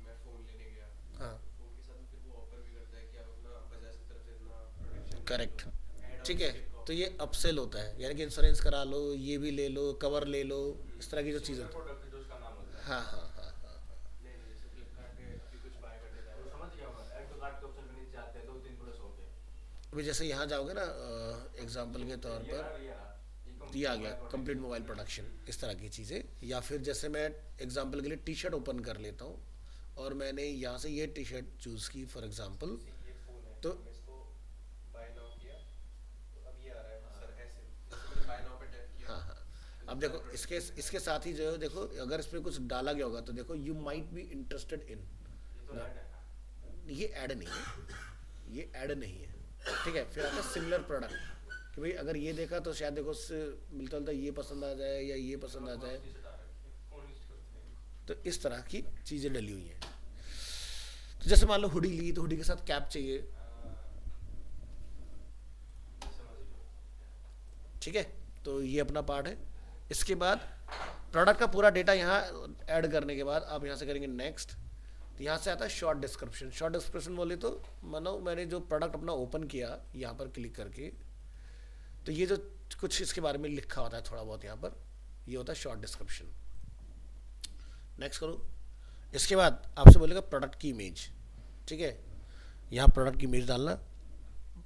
मैं फोन लेने गया, हाँ फोन के साथ में फिर वो ऑफर भी करता है कि आप अपना बजाज की तरफ से इतना प्रोटेक्शन करेक्ट, ऐड ऑन ठीक है, स्टिक तो ये अपसेल होता है, यानी कि इंश्योरेंस करा लो, ये भी ले लो, कवर ले लो, इस तरह की जो चीज़ें होती प्रोडक्ट जो उसका नाम होता है। हैं। हाँ हाँ हाँ हाँ हाँ। नहीं नहीं, जैसे फ्लिपकार्ट पे अभी कुछ बाय करने जा वो रहे समझ गया मैं, ऐड टू कार्ट के ऑप्शन पे नीचे आते हैं 2-3 प्लस हो गए। अभी जैसे यहाँ जाओगे ना, एग्जाम्पल के तौर पर ये आ गया कंप्लीट मोबाइल प्रोडक्शन, इस तरह की चीज़ें, या फिर जैसे मैं एग्जांपल के लिए टी शर्ट ओपन कर लेता हूँ और मैंने यहाँ से ये टी शर्ट चूज़ की फॉर एग्जांपल, ये फोन है तो मैं इसको बाय नाउ किया तो अब ये आ रहा है सर ऐसे, जैसे मैंने बाय नाउ पे टैप किया। हाँ हाँ, अब देखो इसके साथ ही जो है, देखो अगर इसमें कुछ डाला गया होगा तो देखो you might be interested in, ये तो ऐड है। ये ऐड नहीं है, ये ऐड नहीं है, ठीक है। फिर आता है सिमिलर प्रोडक्ट, कि भाई अगर ये देखा तो शायद देखो उससे मिलता जुलता ये पसंद आ जाए या ये पसंद आ जाए, फोन यूज करते हैं। तो इस तरह की चीज़ें डली हुई हैं। तो जैसे मान लो हुडी ली तो हुडी के साथ कैप चाहिए, ठीक है, तो ये अपना पार्ट है। इसके बाद प्रोडक्ट का पूरा डेटा यहाँ ऐड करने के बाद आप यहाँ से करेंगे नेक्स्ट, तो यहाँ से आता है शॉर्ट डिस्क्रिप्शन। शॉर्ट डिस्क्रिप्शन बोले तो मानो मैंने जो प्रोडक्ट अपना ओपन किया यहाँ पर क्लिक करके, तो ये जो कुछ इसके बारे में लिखा होता है थोड़ा बहुत यहाँ पर, ये होता है शॉर्ट डिस्क्रिप्शन। नेक्स्ट करो। इसके बाद आपसे बोलेगा प्रोडक्ट की इमेज, ठीक है, यहाँ प्रोडक्ट की इमेज डालना।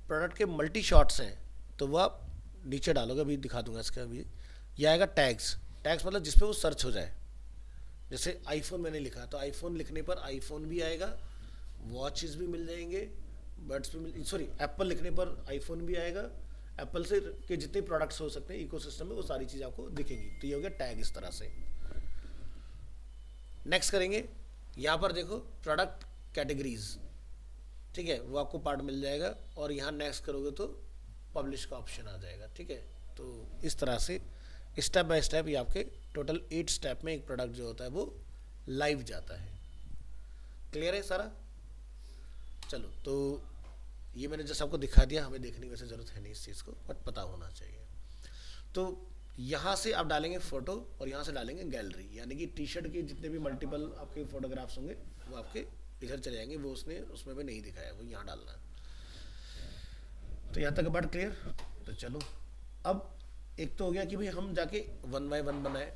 प्रोडक्ट के मल्टी शॉट्स हैं तो वो आप नीचे डालोगे, अभी दिखा दूंगा इसका। अभी ये आएगा टैग्स। टैग्स मतलब जिस पे वो सर्च हो जाए, जैसे आईफोन मैंने लिखा तो आईफोन लिखने पर आईफोन भी आएगा, वॉचेस भी मिल जाएंगे, बड्स भी मिल, सॉरी एप्पल लिखने पर आईफोन भी आएगा, एप्पल से के जितने प्रोडक्ट्स हो सकते हैं इकोसिस्टम में वो सारी चीज़ आपको दिखेंगी। तो ये हो गया टैग इस तरह से। नेक्स्ट करेंगे, यहाँ पर देखो प्रोडक्ट कैटेगरीज, ठीक है, वो आपको पार्ट मिल जाएगा, और यहाँ नेक्स्ट करोगे तो पब्लिश का ऑप्शन आ जाएगा, ठीक है। तो इस तरह से स्टेप बाय स्टेप ये आपके टोटल 8 स्टेप में एक प्रोडक्ट जो होता है वो लाइव जाता है। क्लियर है सारा? चलो, तो ये मैंने जैसे आपको दिखा दिया, हमें देखने की वैसे ज़रूरत है नहीं इस चीज़ को, बट पता होना चाहिए। तो यहाँ से आप डालेंगे फ़ोटो और यहाँ से डालेंगे गैलरी, यानी कि टी शर्ट के जितने भी मल्टीपल आपके फोटोग्राफ्स होंगे वो आपके इधर चले जाएंगे, वो उसमें भी नहीं दिखाया, वो यहाँ डालना है। तो यहाँ तक बात क्लियर? तो चलो, अब एक तो हो गया कि भाई हम जाके 1 बाय 1 बनाए,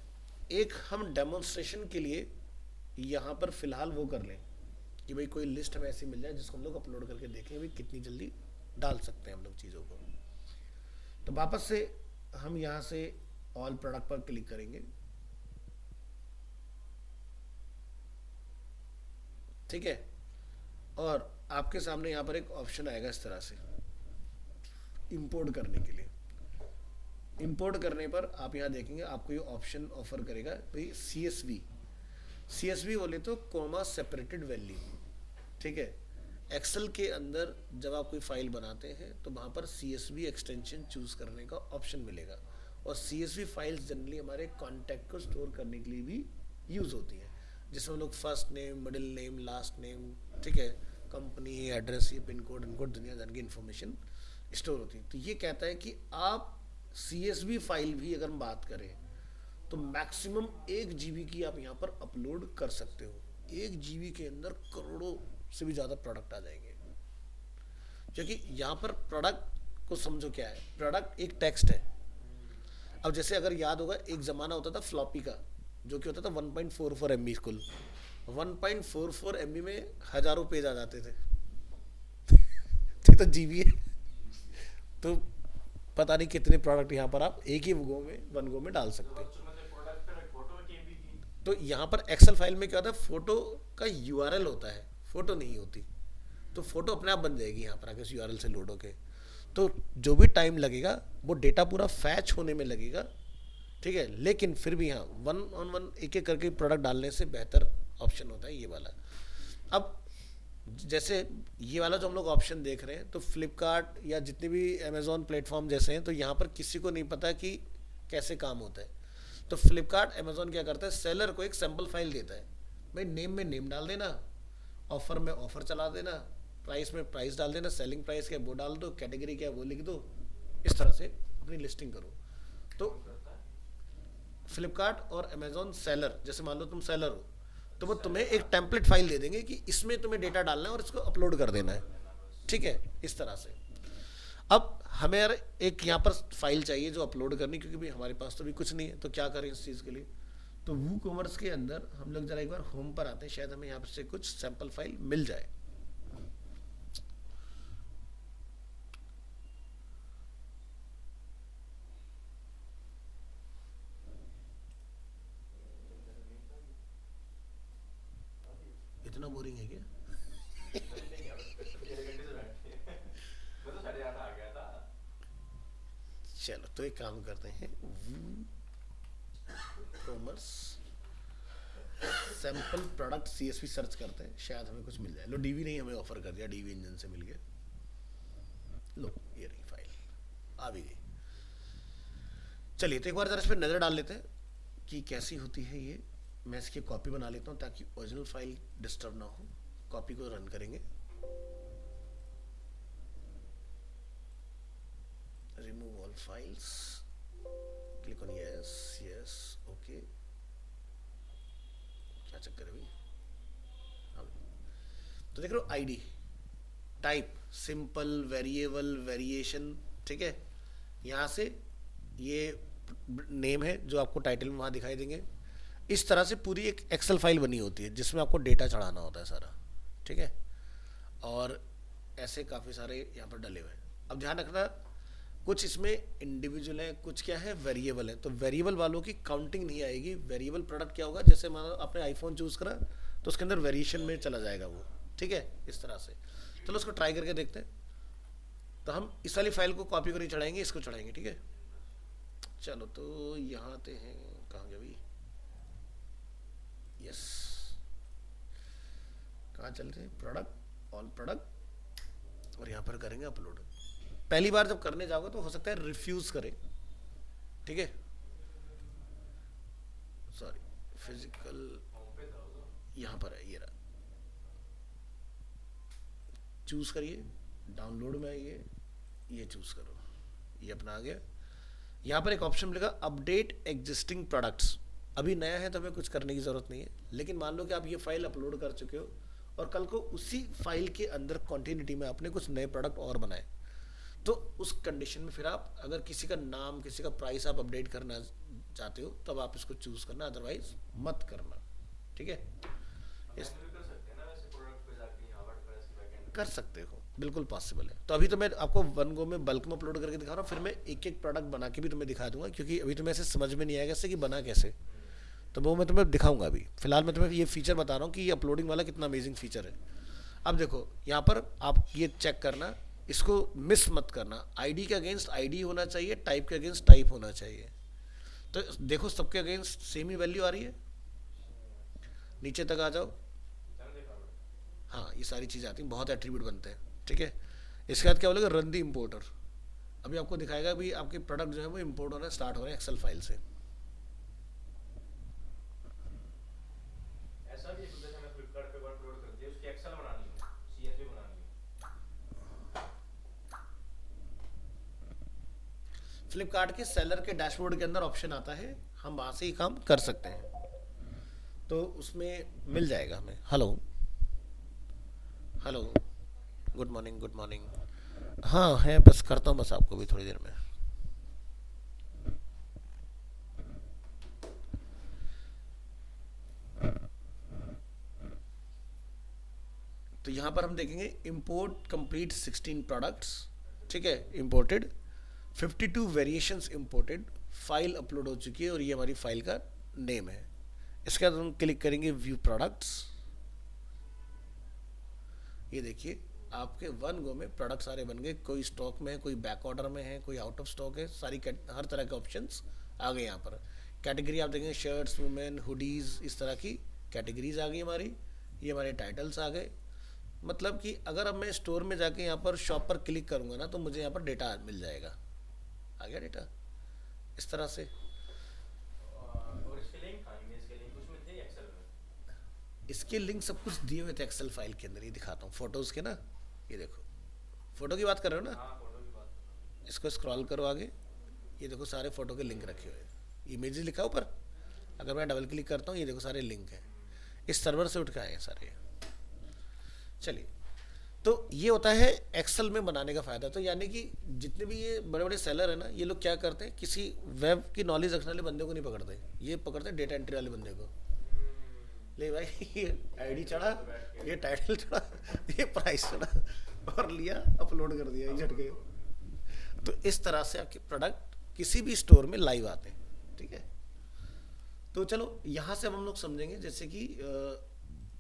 एक हम डेमोन्स्ट्रेशन के लिए यहाँ पर फिलहाल वो कर लें कि भाई कोई लिस्ट हमें ऐसी मिल जाए जिसको हम लोग अपलोड करके देखें भाई कितनी जल्दी डाल सकते हैं हम लोग चीज़ों को। तो वापस से हम यहाँ से ऑल प्रोडक्ट पर क्लिक करेंगे, ठीक है, और आपके सामने यहाँ पर एक ऑप्शन आएगा इस तरह से इंपोर्ट करने के लिए। इंपोर्ट करने पर आप यहाँ देखेंगे आपको ये ऑप्शन ऑफर करेगा भाई CSV बोले तो कॉमा सेपरेटेड वैल्यू, ठीक है। एक्सेल के अंदर जब आप कोई फाइल बनाते हैं तो वहाँ पर CSV एक्सटेंशन चूज करने का ऑप्शन मिलेगा, और CSV फाइल्स जनरली हमारे कॉन्टैक्ट को स्टोर करने के लिए भी यूज़ होती हैं, जिसमें हम लोग first name, middle name, last name, ठीक है, कंपनी, एड्रेस, ये पिन कोड, इनकोड, दुनिया भर की इन्फॉर्मेशन स्टोर होती है। तो ये कहता है कि आप CSV फाइल भी अगर हम बात करें तो मैक्सिमम 1 GB की आप यहाँ पर अपलोड कर सकते हो। 1 GB के अंदर करोड़ों से भी ज़्यादा प्रोडक्ट आ जाएंगे, क्योंकि यहाँ पर प्रोडक्ट को समझो क्या है, प्रोडक्ट एक टेक्स्ट है। अब जैसे अगर याद होगा एक ज़माना होता था फ्लॉपी का, जो कि होता था 1.44 MB, कुल 1.44 MB में हज़ारों पेज आ जाते थे ठीक, तो GB है, तो पता नहीं कितने प्रोडक्ट यहाँ पर आप एक ही वन गो में डाल सकते हैं। तो यहाँ पर एक्सेल फाइल में क्या होता है, फोटो का URL होता है, फोटो नहीं होती, तो फोटो अपने आप बन जाएगी यहाँ पर आके उस URL से लोड होके। तो जो भी टाइम लगेगा वो डेटा पूरा फैच होने में लगेगा, ठीक है, लेकिन फिर भी यहाँ 1 एक एक करके प्रोडक्ट डालने से बेहतर ऑप्शन होता है ये वाला। अब जैसे ये वाला जो हम लोग ऑप्शन देख रहे हैं, तो फ्लिपकार्ट या जितने भी अमेज़ॉन प्लेटफॉर्म जैसे हैं, तो यहाँ पर किसी को नहीं पता कि कैसे काम होता है। तो फ्लिपकार्ट, अमेज़ॉन क्या करता है, सेलर को एक सैम्पल फाइल देता है, भाई नेम में नेम डाल देना ऑफर में ऑफर चला देना, प्राइस में प्राइस डाल देना, सेलिंग प्राइस क्या है वो डाल दो, कैटेगरी क्या है वो लिख दो, इस तरह से अपनी लिस्टिंग करो। तो फ्लिपकार्ट और अमेजोन सेलर, जैसे मान लो तुम सेलर हो तो वो तुम्हें एक टेम्पलेट फाइल दे देंगे कि इसमें तुम्हें डेटा डालना है और इसको अपलोड कर देना है, ठीक है, इस तरह से। अब हमें यार एक यहाँ पर फाइल चाहिए जो अपलोड करनी, क्योंकि भाई हमारे पास तो भी कुछ नहीं है, तो क्या करें इस चीज़ के लिए। तो वू कॉमर्स के अंदर हम लोग जरा एक बार होम पर आते हैं, शायद हमें यहाँ से कुछ सैंपल फाइल मिल जाए। इतना बोरिंग है क्या? चलो तो एक काम करते हैं, commerce sample product CSV search करते हैं, शायद हमें कुछ मिल जाए। लो डीवी नहीं हमें ऑफर कर दिया, डीवी इंजन से मिल गया। लो ये रही फाइल आ भी गई। चलिए तो एक बार जरा इस पर नज़र डाल लेते हैं कि कैसी होती है ये। मैं इसकी कॉपी बना लेता हूँ ताकि ओरिजिनल फाइल डिस्टर्ब ना हो। कॉपी को रन करेंगे, remove all files, click on yes, yes, okay। क्या चक्कर है भाई? हाँ तो देख रहे हो ID, type simple, variable, variation, ठीक है। यहाँ से ये नेम है जो आपको टाइटल में वहाँ दिखाई देंगे। इस तरह से पूरी एक एक्सेल फाइल बनी होती है जिसमें आपको डेटा चढ़ाना होता है सारा, ठीक है। और ऐसे काफ़ी सारे यहाँ पर डले हुए हैं। अब ध्यान रखना कुछ इसमें इंडिविजुअल है, कुछ क्या है वेरिएबल है, तो वेरिएबल वालों की काउंटिंग नहीं आएगी। वेरिएबल प्रोडक्ट क्या होगा, जैसे मान लो आपने आईफोन चूज़ करा तो उसके अंदर वेरिएशन में चला जाएगा वो, ठीक है, इस तरह से। चलो उसको ट्राई करके देखते हैं। तो हम इस वाली फाइल को कॉपी करके चढ़ाएंगे, इसको चढ़ाएंगे, ठीक है। चलो तो यहाँ आते हैं, कहाँ गए भाई, यस, कहाँ चलते हैं, प्रोडक्ट, ऑल प्रोडक्ट, और यहाँ पर करेंगे अपलोड। पहली बार जब करने जाओगे तो हो सकता है रिफ्यूज करे, ठीक है, सॉरी, फिजिकल यहाँ पर है, ये रहा, चूज करिए, डाउनलोड में आइए, ये चूज करो, ये अपना आ गया। यहाँ पर एक ऑप्शन मिलेगा अपडेट एग्जिस्टिंग प्रोडक्ट्स। अभी नया है तो हमें कुछ करने की ज़रूरत नहीं है, लेकिन मान लो कि आप ये फाइल अपलोड कर चुके हो और कल को उसी फाइल के अंदर कॉन्टिन्यूटी में आपने कुछ नए प्रोडक्ट और बनाए, तो उस कंडीशन में फिर आप अगर किसी का नाम, किसी का प्राइस आप अपडेट करना चाहते हो तब आप इसको चूज़ करना, अदरवाइज मत करना, ठीक है। कर सकते हो, बिल्कुल पॉसिबल है। तो अभी तो मैं आपको वन गो में बल्क में अपलोड करके दिखा रहा हूँ, फिर मैं एक एक प्रोडक्ट बना के भी तुम्हें दिखा दूंगा, क्योंकि अभी तुम्हें ऐसे समझ में नहीं आएगा इससे कि बना कैसे, तो वो मैं तुम्हें दिखाऊंगा। अभी फिलहाल मैं तुम्हें ये फीचर बता रहा हूँ कि ये अपलोडिंग वाला कितना अमेजिंग फीचर है। अब देखो यहाँ पर आप ये चेक करना, इसको मिस मत करना, आईडी के अगेंस्ट आईडी होना चाहिए, टाइप के अगेंस्ट टाइप होना चाहिए। तो देखो सबके अगेंस्ट सेम ही वैल्यू आ रही है, नीचे तक आ जाओ, हाँ ये सारी चीज़ें आती हैं, बहुत एट्रीब्यूट बनते हैं, ठीक है। इसके बाद क्या बोलेगा, रन दी इम्पोर्टर। अभी आपको दिखाएगा भी आपके प्रोडक्ट जो है वो इम्पोर्ट होना स्टार्ट हो रहे हैं एक्सेल फाइल से। ऐसा भी जैसे मैं फ्लिपकार्ट पे अपलोड कर दिया, उसकी एक्सेल बनानी हो, CSV बनानी हो। फ्लिपकार्ट के सेलर के डैशबोर्ड के अंदर ऑप्शन आता है, हम वहाँ से ही काम कर सकते हैं, तो उसमें मिल जाएगा हमें। Hello hello, good morning, good morning. हाँ है, बस करता हूँ बस आपको भी थोड़ी देर में। तो यहाँ पर हम देखेंगे इंपोर्ट कंप्लीट 16 प्रोडक्ट्स, ठीक है, imported 52 variations imported, file upload हो चुकी है और ये हमारी फाइल का नेम है। इसके बाद हम क्लिक करेंगे व्यू प्रोडक्ट्स। ये देखिए आपके वन गो में प्रोडक्ट सारे बन गए, कोई स्टॉक में है, कोई बैक ऑर्डर में है, कोई आउट ऑफ स्टॉक है, सारी हर तरह के ऑप्शंस आ गए यहाँ पर। कैटेगरी आप देखेंगे शर्ट्स, वुमेन, हुडीज़, इस तरह की कैटेगरीज आ गई हमारी। ये हमारे टाइटल्स आ गए। मतलब कि अगर अब मैं स्टोर में जाके यहाँ पर शॉप पर क्लिक करूँगा ना तो मुझे यहाँ पर डेटा मिल जाएगा, आ गया डेटा इस तरह से। और इसके लिंक, हाँ इमेज के लिंक उसमें थे एक्सेल में। इसके लिंक सब कुछ दिए हुए थे एक्सेल फाइल के अंदर, ये दिखाता हूँ फोटोज़ के ना, ये देखो फोटो की बात कर रहे हो ना, हाँ फोटो की बात कर रहा हूँ। इसको स्क्रॉल करो आगे, ये देखो सारे फोटो के लिंक रखे हुए हैं, इमेजेस लिखा है ऊपर, अगर मैं डबल क्लिक करता हूँ ये देखो सारे लिंक हैं, इस सर्वर से उठ के आए हैं सारे। चलिए, तो ये होता है एक्सेल में बनाने का फ़ायदा। तो यानी कि जितने भी ये बड़े बड़े सेलर हैं ना, ये लोग क्या करते हैं, किसी वेब की नॉलेज रखने वाले बंदे को नहीं पकड़ते, ये पकड़ते हैं डेटा एंट्री वाले बंदे को। ले भाई ये आईडी चढ़ा, ये टाइटल चढ़ा, ये प्राइस चढ़ा और लिया अपलोड कर दिया झटके। तो इस तरह से आपके प्रोडक्ट किसी भी स्टोर में लाइव आते हैं, ठीक है। तो चलो यहाँ से अब हम लोग समझेंगे, जैसे कि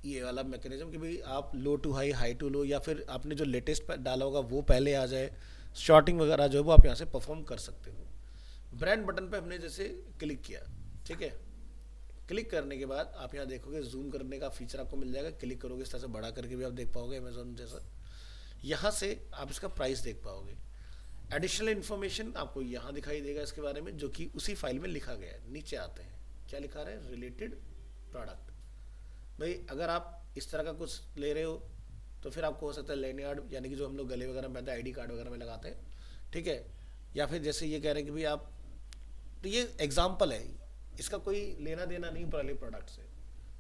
ये वाला मैकेनिज्म कि भाई आप लो to high, high to low, या फिर आपने जो लेटेस्ट डाला होगा वो पहले आ जाए, शॉर्टिंग वगैरह जो है वो आप यहाँ से परफॉर्म कर सकते हो। ब्रांड बटन पे हमने जैसे क्लिक किया, ठीक है, क्लिक करने के बाद आप यहाँ देखोगे जूम करने का फीचर आपको मिल जाएगा, क्लिक करोगे इस तरह से बड़ा करके भी आप देख पाओगे अमेजोन जैसा। यहाँ से आप इसका प्राइस देख पाओगे। एडिशनल इन्फॉर्मेशन आपको यहाँ दिखाई देगा इसके बारे में, जो कि उसी फाइल में लिखा गया है। नीचे आते हैं, क्या लिखा रहा है, रिलेटेड प्रोडक्ट। भाई अगर आप इस तरह का कुछ ले रहे हो तो फिर आपको हो सकता है लेनियार्ड, यानी कि जो हम लोग गले वगैरह में पहनते हैं, आईडी कार्ड वगैरह में लगाते हैं, ठीक है। या फिर जैसे ये कह रहे हैं कि भाई आप, तो ये एग्जाम्पल है, इसका कोई लेना देना नहीं पहले प्रोडक्ट से,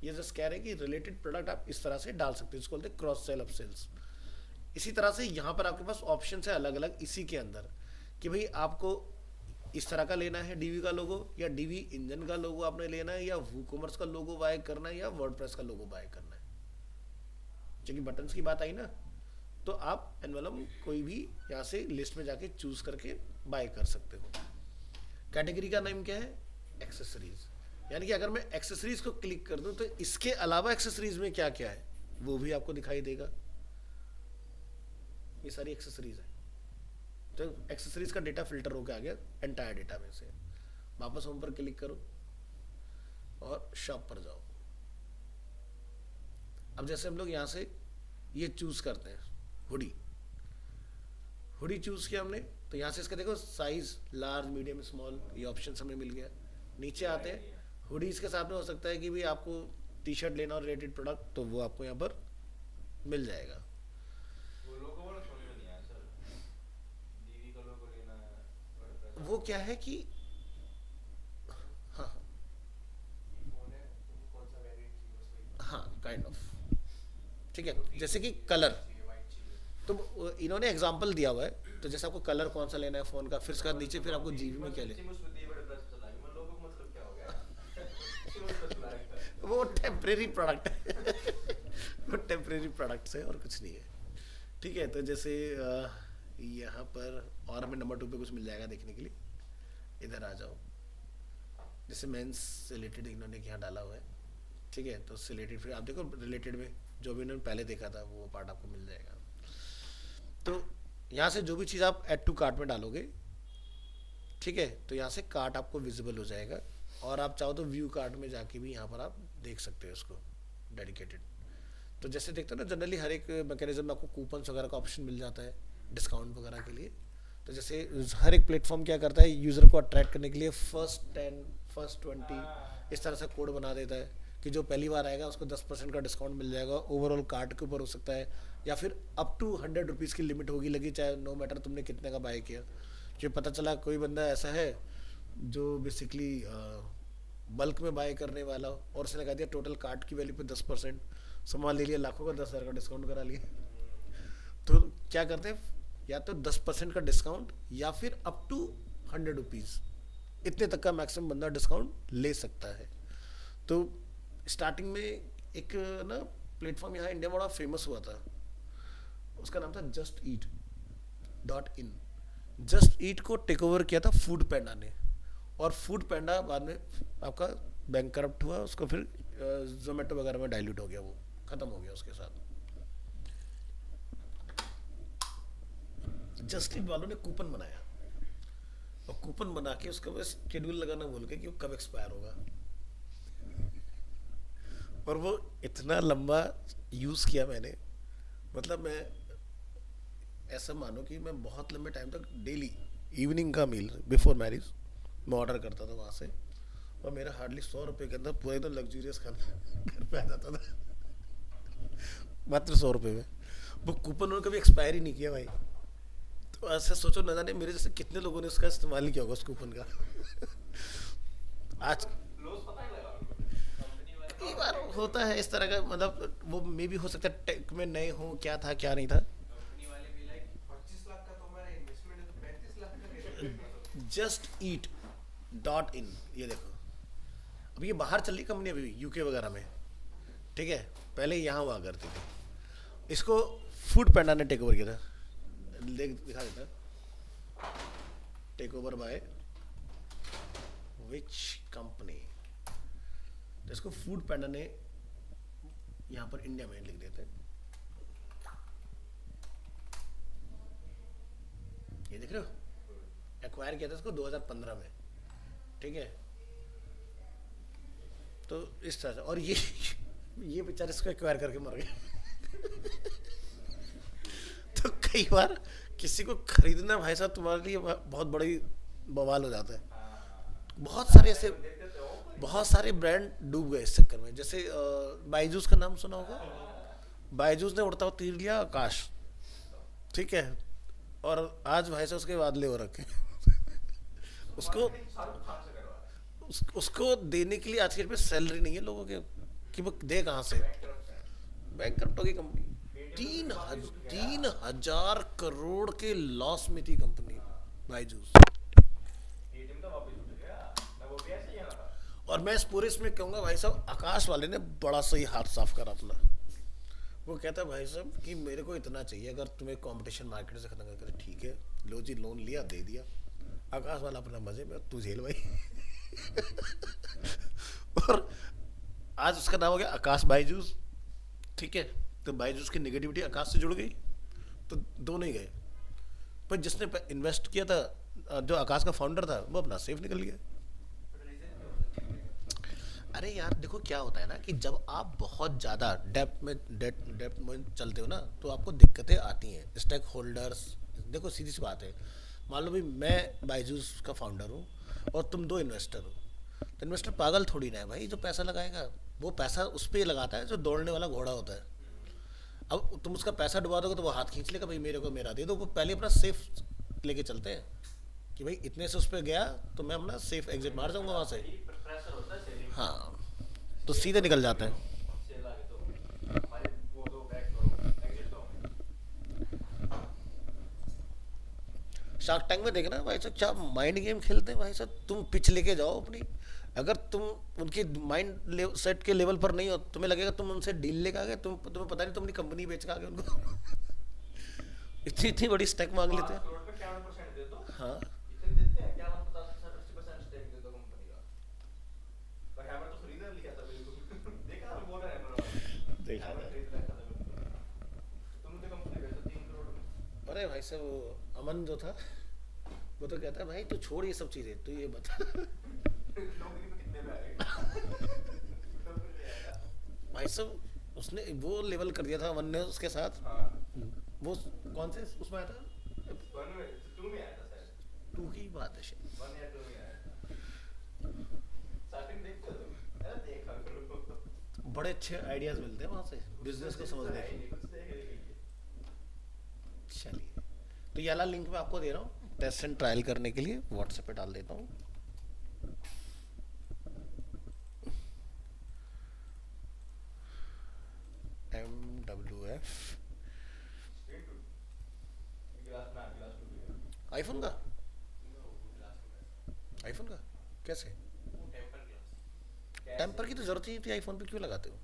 ये जस्ट कह रहे हैं कि रिलेटेड प्रोडक्ट आप इस तरह से डाल सकते हो, इसको बोलते हैं क्रॉस सेल, अप सेल्स। इसी तरह से यहाँ पर आपके पास ऑप्शन है अलग अलग इसी के अंदर, कि भाई आपको इस तरह का लेना है डीवी का लोगो, या डीवी इंजन का लोगो आपने लेना है, या वूकॉमर्स का लोगो बाय करना है, या वर्डप्रेस का लोगो बाय करना है। क्योंकि बटन्स की बात आई ना, तो आप एनवेलप कोई भी यहाँ से लिस्ट में जाके चूज करके बाय कर सकते हो। कैटेगरी का नाम क्या है, एक्सेसरीज। यानी कि अगर मैं एक्सेसरीज को क्लिक कर दूं तो इसके अलावा एक्सेसरीज में क्या क्या है वो भी आपको दिखाई देगा। ये सारी एक्सेसरीज है, तो एक्सेसरीज का डेटा फिल्टर होकर आ गया एंटायर डेटा में से। वापस होम पर क्लिक करो और शॉप पर जाओ। अब जैसे हम लोग यहाँ से ये चूज करते हैं, हुडी चूज किया हमने, तो यहाँ से इसका देखो साइज लार्ज, मीडियम, स्मॉल, ये ऑप्शन हमें मिल गया। नीचे आते हैं, हुडीज के साथ में हो सकता है कि भी आपको टी शर्ट लेना और रिलेटेड प्रोडक्ट, तो वो आपको यहाँ पर मिल जाएगा। वो लोगो वाला समझ में नहीं आया सर, डीवी का लोगो लेना है, वर्डप्रेस वो क्या है कि हाँ फोन है, तुम कौन सा वेरिएंट चाहिए बस वही हाँ काइंड ऑफ, ठीक है। जैसे कि कलर, चाहिए, वाइट चाहिए। तो इन्होंने एग्जांपल दिया हुआ है, तो जैसे आपको कलर कौन सा लेना है फोन का, फिर उसके बाद नीचे फिर आपको जीबी में क्या लेना, वो टेम्परेरी प्रोडक्ट है वो टेम्परेरी प्रोडक्ट्स है और कुछ नहीं है, ठीक है। तो जैसे यहाँ पर और हमें नंबर 2 पे कुछ मिल जाएगा देखने के लिए, इधर आ जाओ। जैसे मेंस से रिलेटेड इन्होंने यहाँ डाला हुआ है, ठीक है। तो रिलेटेड फिर आप देखो रिलेटेड में जो भी इन्होंने पहले देखा था वो पार्ट आपको मिल जाएगा। तो यहाँ से जो भी चीज़ आप ऐड टू कार्ट में डालोगे, ठीक है, तो यहाँ से कार्ट आपको विजिबल हो जाएगा, और आप चाहो तो व्यू कार्ट में जाके भी यहाँ पर आप देख सकते हो इसको डेडिकेटेड। तो जैसे देखते हो ना जनरली हर एक मैकेनिज्म में आपको कूपन्स वगैरह का ऑप्शन मिल जाता है डिस्काउंट वगैरह के लिए। तो जैसे हर एक प्लेटफॉर्म क्या करता है, यूज़र को अट्रैक्ट करने के लिए फर्स्ट 10, फर्स्ट 20 इस तरह से कोड बना देता है कि जो पहली बार आएगा उसको 10% का डिस्काउंट मिल जाएगा, ओवरऑल कार्ट के ऊपर हो सकता है, या फिर अप टू 100 रुपीज़ की लिमिट होगी लगी, चाहे नो मैटर तुमने कितने का बाय किया। जो पता चला कोई बंदा ऐसा है जो बेसिकली बल्क में बाय करने वाला हो, और उसने लगा दिया टोटल कार्ट की वैल्यू पे 10%, सामान ले लिया लाखों का, 10,000 का डिस्काउंट करा लिया। तो क्या करते हैं, या तो 10% का डिस्काउंट या फिर अप टू 100 रुपीज़, इतने तक का मैक्सिमम बंदा डिस्काउंट ले सकता है। तो स्टार्टिंग में एक ना प्लेटफॉर्म यहाँ इंडिया में बड़ा फेमस हुआ था, उसका नाम था JustEat.in। जस्ट ईट को टेक ओवर किया था फूड पैंडा ने, और फूड पैंडा बाद में आपका बैंक करप्ट हुआ, उसको फिर जोमेटो वगैरह में डाइल्यूट हो गया, वो खत्म हो गया उसके साथ। जस्ट ईट वालों ने कूपन बनाया, और कूपन बना के उसका बस शेड्यूल लगाना भूल के कि वो कब एक्सपायर होगा, और वो इतना लंबा यूज़ किया मैंने, मतलब मैं ऐसा मानो कि मैं बहुत लंबे टाइम तक डेली इवनिंग का मील बिफोर मैरिज मैं ऑर्डर करता था वहाँ से, और मेरा हार्डली 100 रुपये के अंदर पूरा एकदम लग्जूरियस खाना घर पे आ जाता था। मात्र 100 रुपये में। वो कूपन उन्होंने कभी एक्सपायर ही नहीं किया भाई। तो ऐसे सोचो, न जाने मेरे जैसे कितने लोगों ने उसका इस्तेमाल किया होगा उस कूपन का। आज लॉस पता ही लगा उनको। कंपनी वाले कई बार होता है इस तरह का, मतलब वो मे भी हो सकता है टेक में नए हो, क्या था क्या नहीं था। कंपनी वाले भी लाइक 25 लाख का तो हमारा इन्वेस्टमेंट है, तो 35 लाख का कैसे मतलब जस्ट ईट डॉट इन, ये देखो, अब ये बाहर चल रही कंपनी अभी भी यूके वगैरह में, ठीक है, पहले यहाँ हुआ करती थी। इसको फूड पैंडा ने टेक ओवर किया था, दिखा देता, take over by which company. तो इसको फूड पैंडा ने यहाँ पर इंडिया में लिख देते, ये देख रहे हो, एक्वायर किया था इसको 2015 में, ठीक है। तो इस तरह से, और ये बेचारे इसको एक्वायर करके मर गए। तो कई बार किसी को खरीदना भाई साहब तुम्हारे लिए बहुत बड़ी बवाल हो जाता है। बहुत सारे ब्रांड डूब गए इस चक्कर में। जैसे बायजूस का नाम सुना होगा, बायजूस ने उड़ता हुआ तीर लिया आकाश, ठीक है, और आज भाई साहब उसके बादले हो रखे। उसको उसको देने के लिए आज के डेट में सैलरी नहीं है लोगों के, कि वो दे कहाँ से। बैंक करप्ट की कंपनी 3,000 करोड़ के लॉस में थी कंपनी बायजूस। एटीएम तो वापस उठ गया ना, वो भी ऐसे ही है ना। और मैं इस पूरे इसमें कहूँगा भाई साहब, आकाश वाले ने बड़ा सही हाथ साफ करा अपना। वो कहता है भाई साहब कि मेरे को इतना चाहिए, अगर तुम्हें कंपटीशन मार्केट से खत्म करके, ठीक है लो जी, लोन लिया दे दिया। आकाश वाला अपना मजे में, तू झेल भाई। और आज उसका नाम हो गया आकाश बायजूस, ठीक है। तो बायजूस की नेगेटिविटी आकाश से जुड़ गई, तो दोनों ही गए। पर जिसने इन्वेस्ट किया था, जो आकाश का फाउंडर था, वो अपना सेफ निकल गया। अरे यार देखो क्या होता है ना, कि जब आप बहुत ज़्यादा डेप्थ में चलते हो ना, तो आपको दिक्कतें आती हैं। स्टेक होल्डर्स, देखो सीधी सी बात है, मान लो भी मैं बायजूस का फाउंडर हूँ और तुम दो इन्वेस्टर हो, तो इन्वेस्टर पागल थोड़ी ना है भाई। जो पैसा लगाएगा वो पैसा उस पर लगाता है जो दौड़ने वाला घोड़ा होता है। अब तुम उसका पैसा डुबा दोगे तो वो हाथ खींच लेगा, भाई मेरे को मेरा दे दो। वो पहले अपना सेफ लेके चलते हैं कि भाई इतने से उस पर गया तो मैं अपना सेफ एग्जिट मार जाऊंगा वहाँ से। प्रेशर होता है सेलिंग, हाँ, तो सीधे निकल जाते हैं। सेल आगे तो भाई वो दो बैक करो, एग्जिट दो। शार्क टैंक में देखना भाई साहब, क्या माइंड गेम खेलते हैं भाई साहब। तुम पिच लेके जाओ अपनी, अगर तुम उनकी माइंड सेट के लेवल पर नहीं हो, तुम्हें लगेगा तुम उनसे डील लेके आ गए, तुम्हें पता नहीं तुम अपनी कंपनी बेच के आ गए उनको। इतनी इतनी बड़ी स्टैक मांग लेते 5 हैं। करोड़ पे 51% दे दो। हाँ, इतने देते हैं, 51 50 स्टेक दे दो कंपनी का। पर हैमर तो खरीद लिया था बिल्कुल। देखा ना, बोल रहा है हैमर, देखा हैमर था। खरीद रखा था बिल्कुल। तुमने तो कंपनी बेचा 3 करोड़ में। अरे भाई साहब, वो अमन जो था, वो तो कहता है भाई तू छोड़ ये सब चीज़ें, तू ये बता। नौकरी में कितने में आएगा? नौकरी में आएगा। भाई साहब उसने वो लेवल कर दिया था अमन ने उसके साथ। हाँ, वो कौन से उसमें आया था, 1 में 2 में आया था शायद। 2 की बात है शायद। 1 या 2 में आया था। स्टार्टिंग देखते हो तुम? अरे देखा करो। बड़े अच्छे आइडियाज मिलते हैं वहाँ से बिजनेस को समझने के। कुछ देखेंगे। चलिए, तो ये वाला लिंक मैं आपको दे रहा हूँ टेस्ट एंड ट्रायल करने के लिए, व्हाट्सएप पे डाल देता हूँ। MWF गिलास ना, गिलास टूट गया। आईफोन का, आईफोन का कैसे? वो टेम्पर ग्लास। टेम्पर की तो जरूरत ही नहीं थी, आईफोन पे क्यों लगाते हो?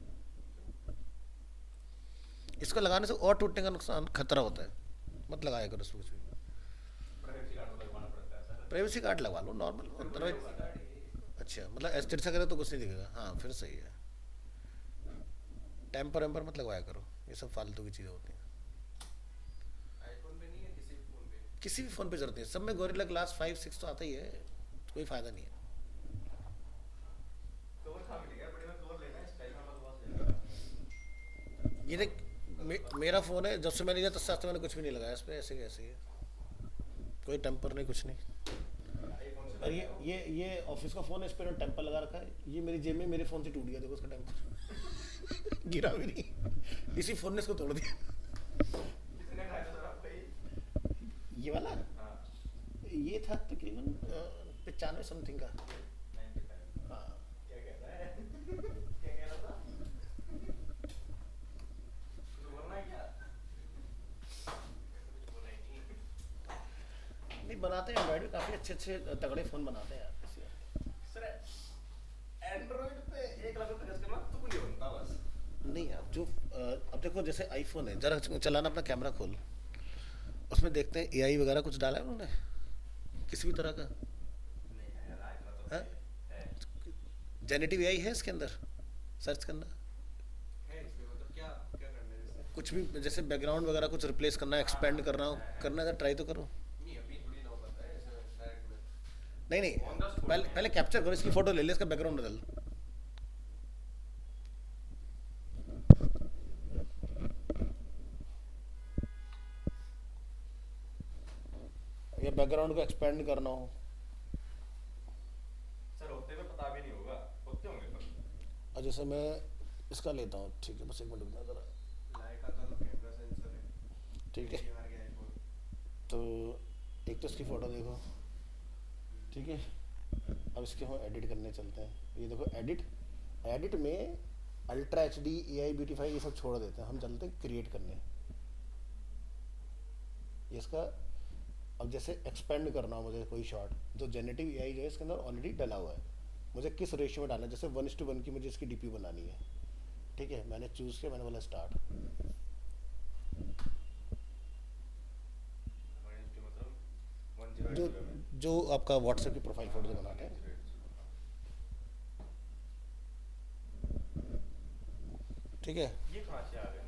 इसको लगाने से और टूटने का नुकसान खतरा होता है, मत लगाया करो इसको कुछ भी। प्राइवेसी कार्ड लगवाना पड़ता है सर। प्राइवेसी कार्ड लगवा लो नॉर्मल। अच्छा, मतलब एस्टेट से करे तो कुछ नहीं दिखेगा। हाँ फिर सही है। टेम्पर वेम्पर मत लगवाया करो, ये सब फालतू की चीज़ें होती हैं। आईफोन पे नहीं है, किसी भी फोन पे। किसी भी फ़ोन पे जरूरत नहीं है, सब में गोरिल्ला ग्लास 5 6 तो आता ही है, कोई फ़ायदा नहीं है। कवर कहाँ मिलेगा? बड़े में कवर लेना है, स्टाइल में बकवास लेना है। ये देख, मेरा फ़ोन है, जब से मैंने लिया तब से आज तक मैंने कुछ भी नहीं लगाया इस पर, ऐसे कैसे है, कोई टेम्पर नहीं, कुछ नहीं। आईफोन से और ये ऑफिस का फ़ोन है, इस पर टेम्पर लगा रखा है। ये मेरी जेब में मेरे फ़ोन से टूट गया, देखो उसका टेम्पर। गिरा भी नहीं। इसी फ़ोन ने इसको तोड़ दिया। कितने का आया था सर आपका ये? ये वाला हाँ, ये था तकरीबन 95 समथिंग का। 95। हाँ क्या कह रहा है? क्या कह रहा था? कुछ बोलना है क्या? कुछ बोला ही नहीं। नहीं, बनाते हैं एंड्रॉइड में काफ़ी अच्छे अच्छे तगड़े फ़ोन बनाते हैं यार। सर एंड्रॉइड पे 1 लाख रुपए खर्च करना तो नहीं बनता बस। नहीं यार, जो अब देखो जैसे आईफोन है, जरा चलाना अपना कैमरा खोल, उसमें देखते हैं एआई वगैरह कुछ डाला है उन्होंने किसी भी तरह का? नहीं है यार, इतना तो हाँ? है। जेनेटिव एआई है इसके अंदर? सर्च करना है इसमें मतलब क्या क्या करना है इससे? कुछ भी, जैसे बैकग्राउंड वगैरह कुछ रिप्लेस करना है, एक्सपेंड करना हो, करना है, ट्राई तो करो। नहीं अभी थोड़ी ना हो पाता है इसमें डायरेक्ट में। नहीं On the नहीं, spot पहले में। पहले कैप्चर करो, इसकी फोटो ले ले, इसका बैकग्राउंड बदल। ये बैकग्राउंड को एक्सपेंड करना हो, सर होते हुए पता भी नहीं होगा, होते होंगे पर। और जैसे मैं इसका लेता हूँ, ठीक है, बस एक मिनट रुकना जरा, लाइका का तो कैमरा सेंसर है। ठीक है। ये हार गया आईफोन। तो एक तो इसकी फ़ोटो देखो, ठीक है। अब इसके हम एडिट करने चलते हैं। ये देखो एडिट, एडिट में अल्ट्रा HD AI ब्यूटीफाई ये सब छोड़ देते हैं, हम चलते हैं क्रिएट करने। ये इसका, अब जैसे एक्सपेंड करना हो मुझे कोई शॉट, जो जेनेटिव AI जो है इसके अंदर ऑलरेडी डला हुआ है, मुझे किस रेशियो में डालना है, जैसे 1:1 की मुझे इसकी DP बनानी है, ठीक है। मैंने चूज़ किया, मैंने बोला स्टार्ट। मतलब 1080 जो में। जो आपका व्हाट्सएप की प्रोफाइल फोटो जो बनाते हैं, ठीक है। ये कहाँ से आ गया?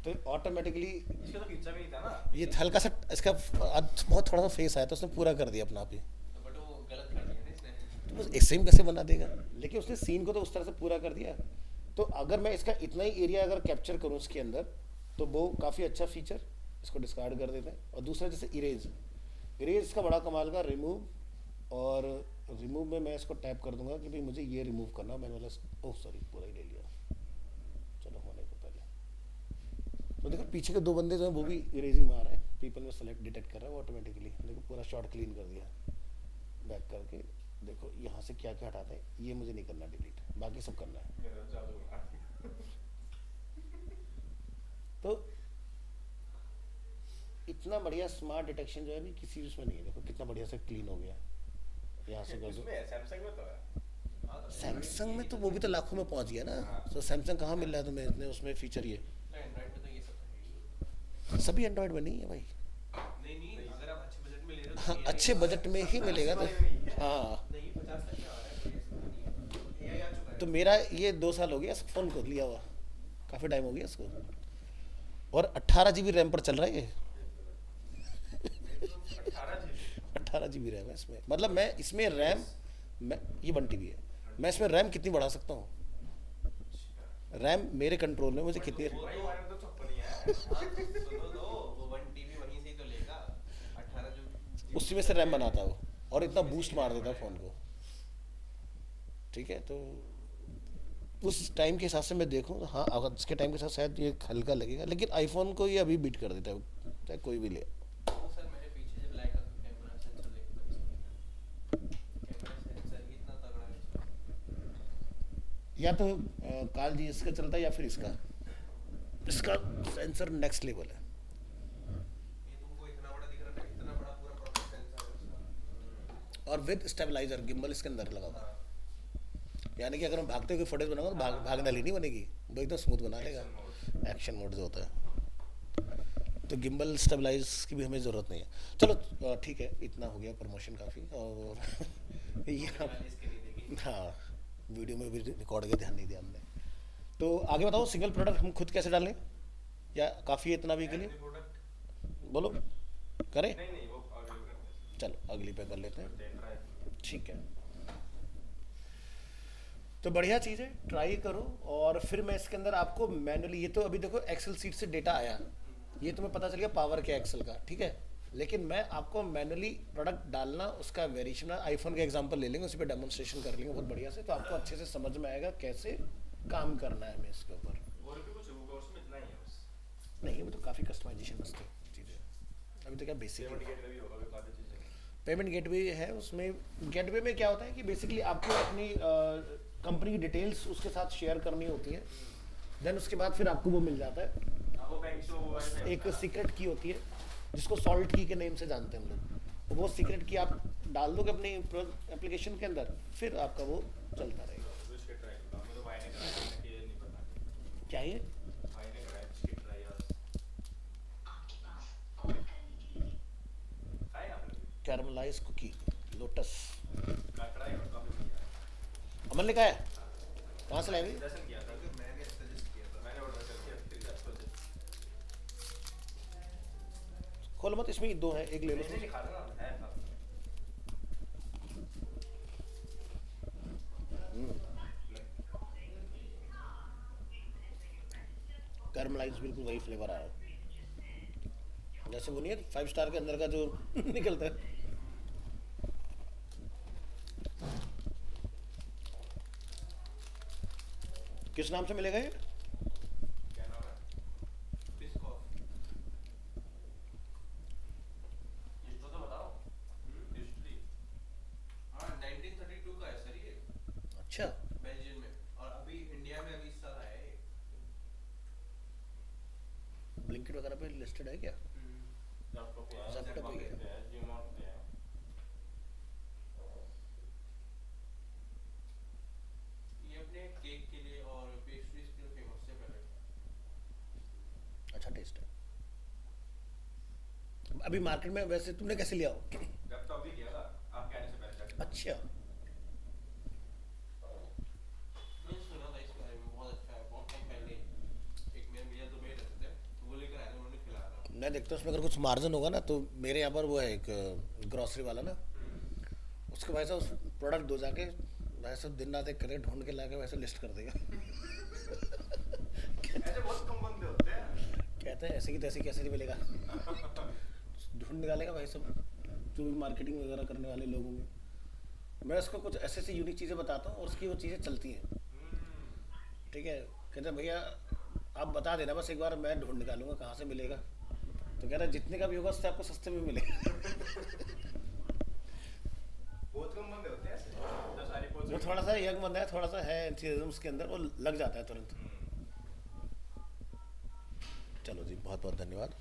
तो ऑटोमेटिकली इसका तो खींचा भी नहीं था ना। ये हल्का सा इसका आज बहुत थोड़ा सा फेस आया, तो उसने पूरा कर दिया अपना आप ही। तो बट वो गलत कर दिया ना इसने। तो बस सेम कैसे बना देगा, लेकिन उसने सीन को तो उस तरह से पूरा कर दिया। तो अगर मैं इसका इतना ही एरिया अगर कैप्चर करूँ इसके अंदर, तो वो काफ़ी अच्छा फीचर, इसको डिस्कार्ड कर देते हैं। और दूसरा जैसे इरेज, इरेज का बड़ा कमाल का रिमूव, और रिमूव में मैं इसको टैप कर दूंगा कि भाई मुझे ये रिमूव करना, मैंने बोला ओह सॉरी पूरा ही ले लिया, चलो होने को पहले। तो देखो पीछे के 2 बंदे जो हैं वो भी इरेजिंग मार रहे हैं, पीपल में सेलेक्ट डिटेक्ट कर रहा है वो ऑटोमेटिकली। देखो पूरा शॉट क्लीन कर दिया, बैक करके देखो यहाँ से क्या क्या हटाते हैं, ये मुझे नहीं करना डिलीट, बाकी सब करना है। मेरा जादू हुआ। तो इतना बढ़िया स्मार्ट डिटेक्शन जो है भी किसी उसमें नहीं है। देखो कितना बढ़िया से क्लीन हो गया, यहाँ से कर दो। इसमें है, सैमसंग में तो है। हाँ, तो सैमसंग में तो वो भी तो लाखों में पहुंच गया ना, तो सैमसंग कहाँ मिल रहा है तुम्हें इतने उसमें फीचर ये? एंड्रॉइड में तो ये सब है ही। सभी एंड्रॉइड में नहीं है भाई। नहीं अगर आप अच्छे बजट में ले रहे हो हाँ, तो अच्छे बजट में ही मिलेगा तो। हाँ, नहीं 50 तक क्या आ रहा है कोई ऐसा नहीं है। AI आ चुका है। तो मेरा ये 2 साल हो गया इस फ़ोन को लिया हुआ, काफ़ी टाइम हो गया इसको, और 18 GB रैम पर चल रहा है ये। 18 GB रैम है इसमें, मतलब मैं इसमें रैम, मैं ये 1 TB है, मैं इसमें रैम कितनी बढ़ा सकता हूँ, रैम मेरे कंट्रोल में, मुझे कितनी। भाई हमारे तो 56 ही है। सुनो तो वो 1 TB वहीं से ही तो लेगा 18 जो उसी में से रैम बनाता हो और इतना बूस्ट मार देता है फ़ोन को, ठीक है। तो उस टाइम के हिसाब से मैं देखूँ तो हाँ, अगर इसके टाइम के साथ शायद ये हल्का लगेगा, लेकिन आईफोन को ये अभी बीट कर देता है, चाहे कोई भी ले। सर मैंने पीछे जब लाइका का कैमरा सेंसर देखा था, कैमरा सेंसर ही इतना तगड़ा है इसका। या तो कार्ल जी इसका चलता है या फिर इसका सेंसर नेक्स्ट लेवल है। ये तुमको इतना बड़ा दिख रहा है, इतना बड़ा पूरा प्रॉपर सेंसर है उसका। और विद स्टेबलाइजर गिम्बल इसके अंदर लगा हुआ है, यानी कि अगर मैं भागते हुए फुटेज बनाऊंगा तो भागने वाली नहीं बनेगी, वो एकदम स्मूथ बना लेगा। एक्शन मोड जो होता है, तो गिम्बल स्टेबलाइज की भी हमें ज़रूरत नहीं है। चलो ठीक है, इतना हो गया प्रमोशन काफ़ी। और ये इसके लिए देखी हाँ, वीडियो में भी रिकॉर्ड का ध्यान नहीं दिया हमने। तो आगे बताओ, सिंगल प्रोडक्ट हम खुद कैसे डालें, या काफ़ी है इतना भी के लिए? प्रोडक्ट बोलो, करें? नहीं वो आगे भी करते हैं। चलो अगली पे कर लेते हैं, टेन ट्राई। ठीक है। तो बढ़िया चीज़ है, ट्राई करो। और फिर मैं इसके अंदर आपको मैनुअली, ये तो अभी देखो एक्सेल सीट से डेटा आया, ये तुम्हें पता चल गया पावर क्या एक्सेल का, ठीक है। लेकिन मैं आपको मैनुअली प्रोडक्ट डालना, उसका वेरिएशन, आईफोन का एग्जांपल ले लेंगे, उसी पे डेमोन्स्ट्रेशन कर लेंगे बहुत बढ़िया से, तो आपको अच्छे से समझ में आएगा कैसे काम करना है हमें इसके ऊपर। और भी कुछ होगा उसमें, इतना ही है बस। नहीं, वो तो काफ़ी कस्टमाइजेशन बसते चीज़ें, अभी तो क्या बेसिक पेमेंट गेटवे भी होगा, भी काफ़ी चीज़ें। पेमेंट गेटवे है। उसमें गेटवे में क्या होता है कि बेसिकली आपको अपनी कंपनी की डिटेल्स उसके साथ शेयर करनी होती है, देन उसके बाद फिर आपको वो मिल जाता है। हाँ, वो बैंक से वो वाईफाई एक होता है। सीक्रेट की होती है जिसको सॉल्ट की के नेम से जानते हैं हम लोग। वो सीक्रेट की आप डाल दोगे अपनी एप्लीकेशन के अंदर, फिर आपका वो चलता रहेगा। तो इसके ट्राई करूँगा, मुझे तो भाई ने कराया, मुझे ये नहीं पता। क्या ये भाई ने कराया इसकी ट्राई आज। खाए आपने भी? कैरमलाइज कुकी लोटस का ट्राई करो, काफ़ी बढ़िया है। अमन ने कहा है, कहाँ से लाएंगे? दर्शन किया था, मैंने सजेस्ट किया था। मैंने ऑर्डर कर दिया, फिर एप्पल से। खोल मत, इसमें दो है, एक ले लो। मैंने लिखा था ना, है था। कैरमलाइज बिल्कुल वही फ्लेवर आ रहा है, जैसे वो नहीं है 5 स्टार के अंदर का जो निकलता है। किस नाम से मिलेगा ये? क्या नाम है? बिस्कॉफ। हिस्ट्री तो बताओ। हिस्ट्री। हाँ 1932 का है सर ये, अच्छा, बेल्जियम में, और अभी इंडिया में अभी इस साल आया है ये। ब्लिंकिट वगैरह पे लिस्टेड है क्या? लैपटॉप पे है, Zepto पे Zepto है। है, Gmart पे है। ये अपने केक के लिए और पेस्ट्रीज के लिए फेमस है पहले। अच्छा टेस्ट है। अभी मार्केट में वैसे तुमने कैसे लिया हो? लैपटॉप भी किया था, आप कहने से पहले जाके। अच्छा, मैंने सुना था इसके बारे में, बहुत अच्छा है। बहुत टाइम पहले एक मेरे भैया दुबई रहते थे, तो वो लेकर आए थे, उन्होंने खिलाया था। मैं देखता हूँ उसमें अगर कुछ मार्जिन होगा ना, तो मेरे यहाँ पर वो है एक ग्रॉसरी वाला ना, उसके वैसे उस प्रोडक्ट दो जाके वैसे दिन रात एक करे ढूंढ के ला के वैसे लिस्ट कर देगा। ऐसे बहुत कम बंदे होते हैं। कहते हैं ऐसे की तैसे कैसे नहीं मिलेगा, ढूंढ निकालेगा भाई सब जो भी मार्केटिंग वगैरह करने वाले लोग होंगे। मैं उसको कुछ ऐसे ऐसी यूनिक चीज़ें बताता हूँ और उसकी वो चीज़ें चलती हैं। ठीक है, कहते हैं भैया आप बता देना बस एक बार, मैं ढूंढ निकालूंगा कहाँ से मिलेगा। तो कह रहा है जितने का भी होगा उससे आपको सस्ते में मिलेगा। बहुत कम बंदे होते हैं ऐसे, जो सारी वो पोस्ट थोड़ा सा यंग बंदा है, थोड़ा सा है एंथुसियाज्म उसके अंदर, वो लग जाता है तुरंत। चलो जी, बहुत बहुत धन्यवाद।